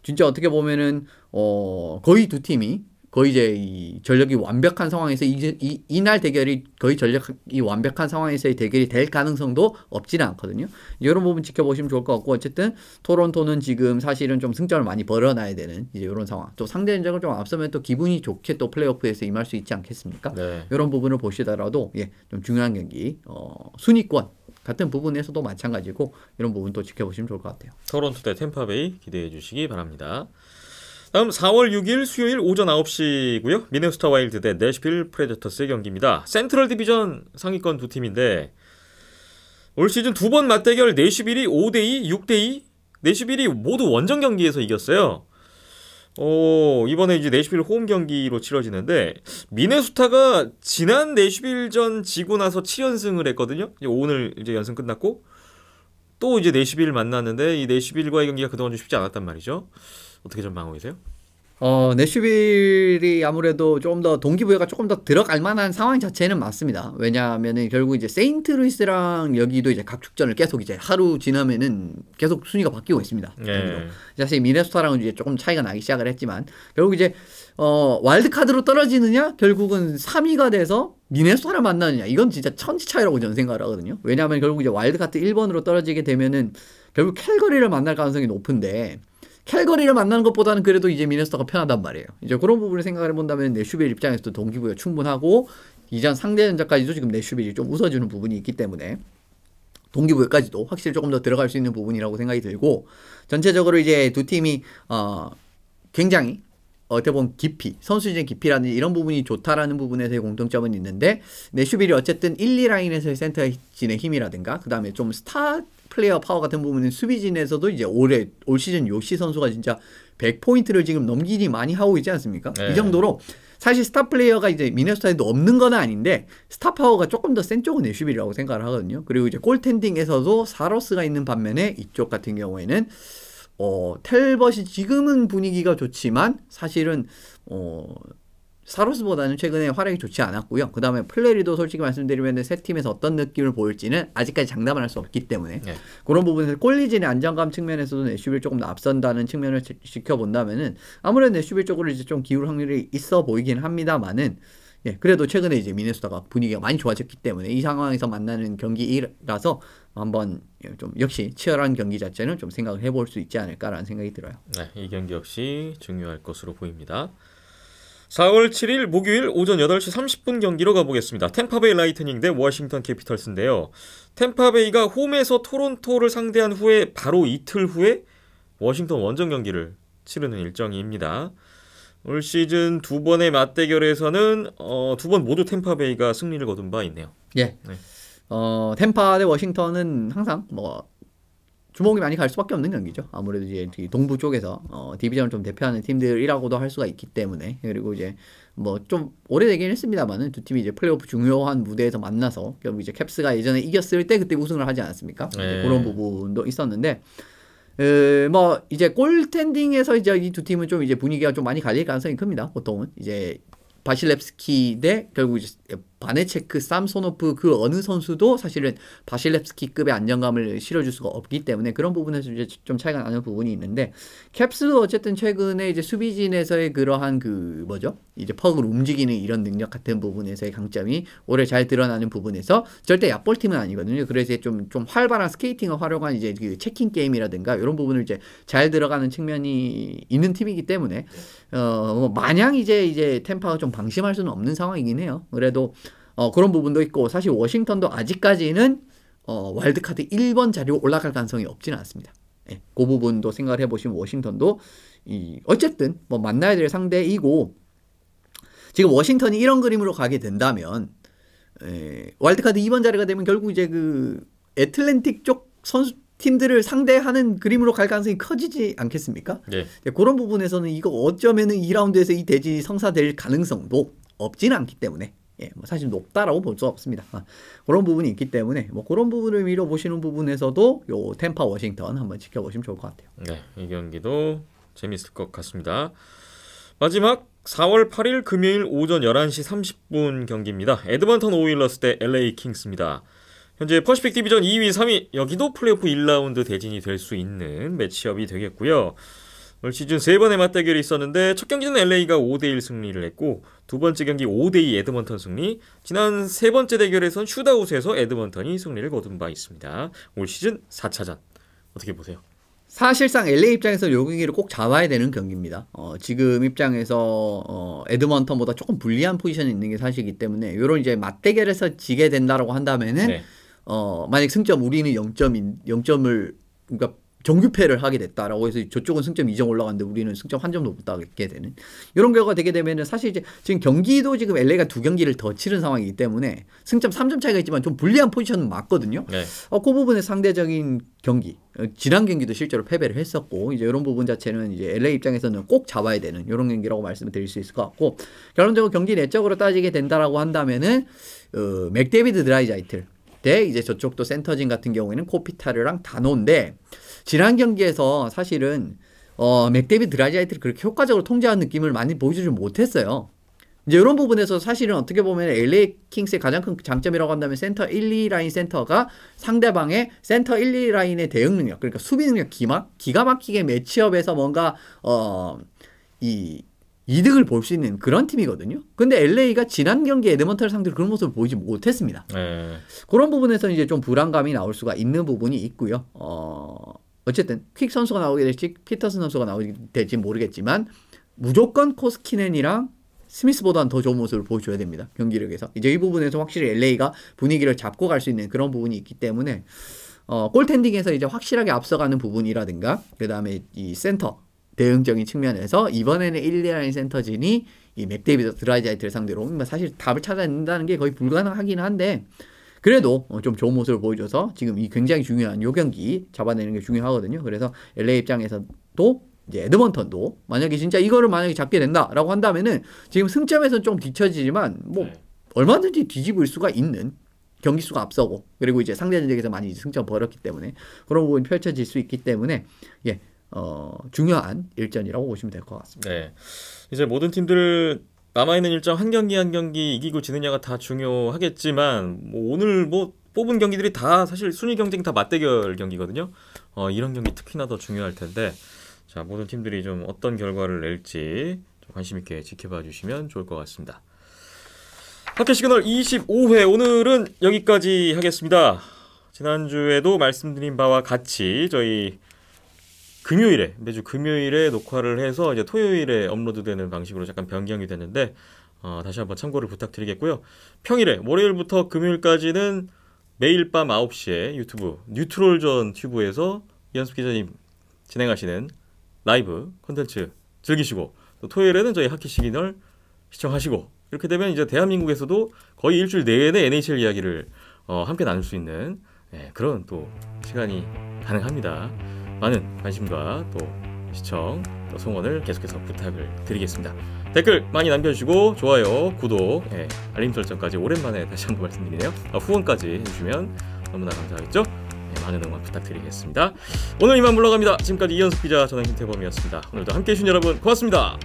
진짜 어떻게 보면은 거의 두 팀이 거의 이제 이 전력이 완벽한 상황에서 이날 대결이 거의 전력이 완벽한 상황에서의 대결이 될 가능성도 없지는 않거든요. 이런 부분 지켜보시면 좋을 것 같고 어쨌든 토론토는 지금 사실은 좀 승점을 많이 벌어놔야 되는 이제 이런 상황. 또 상대 전적을 좀 앞서면 또 기분이 좋게 또 플레이오프에서 임할 수 있지 않겠습니까? 이런 부분을 보시더라도 좀 중요한 경기 순위권 같은 부분에서도 마찬가지고 이런 부분 또 지켜보시면 좋을 것 같아요. 토론토 대 템파베이 기대해 주시기 바랍니다. 다음 4월 6일 수요일 오전 9시고요. 미네소타 와일드 대 내셔빌 프레데터스의 경기입니다. 센트럴 디비전 상위권 두 팀인데 올 시즌 두 번 맞대결 내셔빌이 5대2, 6대2 내셔빌이 모두 원정 경기에서 이겼어요. 이번에 이제 내셔빌 홈 경기로 치러지는데 미네소타가 지난 내셔빌전 지고 나서 7연승을 했거든요. 이제 오늘 이제 연승 끝났고 또 이제 내슈빌 만났는데 이 내슈빌과의 경기가 그동안 좀 쉽지 않았단 말이죠. 어떻게 전망하고 계세요? 내슈빌이 아무래도 좀 더 동기부여가 조금 더 들어갈 만한 상황 자체는 맞습니다. 왜냐하면은 결국 이제 세인트루이스랑 여기도 이제 각축전을 계속 이제 하루 지나면은 계속 순위가 바뀌고 있습니다. 네. 사실 미네소타랑은 이제 조금 차이가 나기 시작을 했지만 결국 이제 와일드카드로 떨어지느냐 결국은 3위가 돼서 미네소타를 만나느냐 이건 진짜 천지 차이라고 저는 생각을 하거든요. 왜냐하면 결국 이제 와일드카드 1번으로 떨어지게 되면은 결국 캘거리를 만날 가능성이 높은데 캘거리를 만나는 것보다는 그래도 이제 미네소타가 편하단 말이에요. 이제 그런 부분을 생각을 해본다면 내슈빌 입장에서도 동기부여 충분하고 이전 상대전자까지도 지금 내슈빌이 좀 웃어주는 부분이 있기 때문에 동기부여까지도 확실히 조금 더 들어갈 수 있는 부분이라고 생각이 들고 전체적으로 이제 두 팀이 굉장히 어떻게 보면 깊이, 선수진의 깊이라든지 이런 부분이 좋다라는 부분에서의 공통점은 있는데 내슈빌이 어쨌든 1, 2라인에서의 센터진의 힘이라든가 그 다음에 좀 스타 플레이어 파워 같은 부분은 수비진에서도 이제 올 시즌 요시 선수가 진짜 100포인트를 지금 넘기니 많이 하고 있지 않습니까? 네. 이 정도로 사실 스타 플레이어가 이제 미네소타에도 없는 건 아닌데 스타 파워가 조금 더 센 쪽은 내슈빌이라고 생각을 하거든요. 그리고 이제 골텐딩에서도 사로스가 있는 반면에 이쪽 같은 경우에는 텔벗이 지금은 분위기가 좋지만 사실은 사로스보다는 최근에 활약이 좋지 않았고요. 그 다음에 플레리도 솔직히 말씀드리면 세 팀에서 어떤 느낌을 보일지는 아직까지 장담을 할 수 없기 때문에 네. 그런 부분에서 꼴리진의 안정감 측면에서도 내슈빌 조금 더 앞선다는 측면을 지켜본다면은 아무래도 내슈빌 쪽으로 이제 좀 기울 확률이 있어 보이긴 합니다만은 그래도 최근에 이제 미네소타가 분위기가 많이 좋아졌기 때문에 이 상황에서 만나는 경기라서 한번 좀 역시 치열한 경기 자체는 좀 생각을 해볼 수 있지 않을까라는 생각이 들어요. 네, 이 경기 역시 중요할 것으로 보입니다. 4월 7일 목요일 오전 8시 30분 경기로 가보겠습니다. 템파베이 라이트닝 대 워싱턴 캐피털스인데요. 템파베이가 홈에서 토론토를 상대한 후에 바로 이틀 후에 워싱턴 원정 경기를 치르는 일정입니다. 올 시즌 두 번의 맞대결에서는 두 번 모두 템파베이가 승리를 거둔 바 있네요. 예. 네. 템파 대 워싱턴은 항상 뭐 주목이 많이 갈 수밖에 없는 경기죠. 아무래도 이제 동부 쪽에서 디비전을 좀 대표하는 팀들이라고도 할 수가 있기 때문에 그리고 이제 뭐 좀 오래되긴 했습니다만은 두 팀이 이제 플레이오프 중요한 무대에서 만나서 결국 이제 캡스가 예전에 이겼을 때 그때 우승을 하지 않았습니까? 네. 그런 부분도 있었는데 뭐 이제 골텐딩에서 이제 이 두 팀은 좀 이제 분위기가 좀 많이 갈릴 가능성이 큽니다. 보통은 이제 바실렙스키 대 결국 이제 바네체크, 삼소노프 그 어느 선수도 사실은 바실렙스키급의 안정감을 실어줄 수가 없기 때문에 그런 부분에서 이제 좀 차이가 나는 부분이 있는데 캡스도 어쨌든 최근에 이제 수비진에서의 그러한 그 뭐죠? 이제 퍽을 움직이는 이런 능력 같은 부분에서의 강점이 올해 잘 드러나는 부분에서 절대 얕볼 팀은 아니거든요. 그래서 좀 활발한 스케이팅을 활용한 이제 그 체킹 게임이라든가 이런 부분을 이제 잘 들어가는 측면이 있는 팀이기 때문에 뭐 마냥 이제 템파가 좀 방심할 수는 없는 상황이긴 해요. 그래도 그런 부분도 있고 사실 워싱턴도 아직까지는 와일드카드 1번 자리로 올라갈 가능성이 없지는 않습니다. 예, 그 부분도 생각을 해보시면 워싱턴도 어쨌든 뭐 만나야 될 상대이고 지금 워싱턴이 이런 그림으로 가게 된다면 와일드카드 2번 자리가 되면 결국 이제 그 애틀랜틱 쪽 선수 팀들을 상대하는 그림으로 갈 가능성이 커지지 않겠습니까? 네. 그런 부분에서는 이거 어쩌면은 2라운드에서 이 대진이 성사될 가능성도 없지는 않기 때문에 뭐 사실 높다라고 볼 수 없습니다. 그런 부분이 있기 때문에 뭐 그런 부분을 밀어보시는 부분에서도 요 템파 워싱턴 한번 지켜보시면 좋을 것 같아요. 네, 이 경기도 재밌을 것 같습니다. 마지막 4월 8일 금요일 오전 11시 30분 경기입니다. 에드먼턴 오일러스 대 LA 킹스입니다. 현재 퍼시픽 디비전 2위, 3위 여기도 플레이오프 1라운드 대진이 될 수 있는 매치업이 되겠고요. 올 시즌 3번의 맞대결이 있었는데 첫 경기는 LA가 5대1 승리를 했고 두 번째 경기 5대2 에드먼턴 승리, 지난 세 번째 대결에선 슈다웃에서 에드먼턴이 승리를 거둔 바 있습니다. 올 시즌 4차전 어떻게 보세요? 사실상 LA 입장에서 요 경기를 꼭 잡아야 되는 경기입니다. 지금 입장에서 에드먼턴보다 조금 불리한 포지션에 있는 게 사실이기 때문에 요런 이제 맞대결에서 지게 된다라고 한다면은 네. 만약 승점 우리는 0점을 그러니까 정규패를 하게 됐다라고 해서 저쪽은 승점 2점 올라갔는데 우리는 승점 1점도 못 따게 되는 이런 결과가 되게 되면은 사실 이제 지금 경기도 지금 LA가 두 경기를 더 치른 상황이기 때문에 승점 3점 차이가 있지만 좀 불리한 포지션은 맞거든요. 네. 그 부분의 상대적인 경기, 지난 경기도 실제로 패배를 했었고 이제 이런 부분 자체는 이제 LA 입장에서는 꼭 잡아야 되는 이런 경기라고 말씀을 드릴 수 있을 것 같고 결론적으로 경기 내적으로 따지게 된다라고 한다면은 맥데비드 드라이자이틀 대 이제 저쪽도 센터진 같은 경우에는 코피타르랑 다노인데 지난 경기에서 사실은 맥데비 드라이자이트를 그렇게 효과적으로 통제하는 느낌을 많이 보여주지 못했어요. 이제 이런 부분에서 사실은 어떻게 보면 LA 킹스의 가장 큰 장점이라고 한다면 센터 1, 2라인 센터가 상대방의 센터 1, 2라인의 대응 능력, 그러니까 수비 능력 기가 막히게 매치업에서 뭔가 이 이득을 볼 수 있는 그런 팀이거든요. 근데 LA가 지난 경기 에드먼턴을 상대로 그런 모습을 보이지 못했습니다. 그런 부분에서 이제 좀 불안감이 나올 수가 있는 부분이 있고요. 어쨌든 퀵 선수가 나오게 될지 피터슨 선수가 나오게 될지 모르겠지만 무조건 코스키넨이랑 스미스보다는 더 좋은 모습을 보여줘야 됩니다. 경기력에서. 이제 이 부분에서 확실히 LA가 분위기를 잡고 갈 수 있는 그런 부분이 있기 때문에 골텐딩에서 이제 확실하게 앞서가는 부분이라든가 그 다음에 이 센터 대응적인 측면에서 이번에는 1, 2라인 센터진이 이 맥데이비드 드라이자이트를 상대로 사실 답을 찾아낸다는 게 거의 불가능하긴 한데 그래도 좀 좋은 모습을 보여줘서 지금 이 굉장히 중요한 요 경기 잡아내는 게 중요하거든요. 그래서 LA 입장에서도 이제 에드먼턴도 만약에 진짜 이거를 만약에 잡게 된다라고 한다면은 지금 승점에서는 좀 뒤처지지만 뭐 얼마든지 뒤집을 수가 있는 경기 수가 앞서고 그리고 이제 상대 전적에서 많이 승점 벌었기 때문에 그런 부분이 펼쳐질 수 있기 때문에 중요한 일전이라고 보시면 될 것 같습니다. 네, 이제 모든 팀들 남아있는 일정 한 경기 한 경기 이기고 지느냐가 다 중요하겠지만 뭐 오늘 뭐 뽑은 경기들이 다 사실 순위 경쟁 다 맞대결 경기거든요. 이런 경기 특히나 더 중요할 텐데 자 모든 팀들이 좀 어떤 결과를 낼지 좀 관심 있게 지켜봐 주시면 좋을 것 같습니다. 학교 시그널 25회 오늘은 여기까지 하겠습니다. 지난주에도 말씀드린 바와 같이 저희 금요일에 매주 금요일에 녹화를 해서 이제 토요일에 업로드되는 방식으로 약간 변경이 됐는데 다시 한번 참고를 부탁드리겠고요. 평일에 월요일부터 금요일까지는 매일 밤 9시에 유튜브 뉴트롤전 튜브에서 이현숙 기자님 진행하시는 라이브 콘텐츠 즐기시고 또 토요일에는 저희 하키 시그널 시청하시고 이렇게 되면 이제 대한민국에서도 거의 일주일 내내 NHL 이야기를 함께 나눌 수 있는 그런 또 시간이 가능합니다. 많은 관심과 또 시청, 또 송원을 계속해서 부탁을 드리겠습니다. 댓글 많이 남겨주시고 좋아요, 구독, 알림 설정까지 오랜만에 다시 한번 말씀드리네요. 후원까지 해주시면 너무나 감사하겠죠? 많은 응원 부탁드리겠습니다. 오늘 이만 물러갑니다. 지금까지 이현숙 기자, 저는 김태범이었습니다. 오늘도 함께해 주신 여러분 고맙습니다.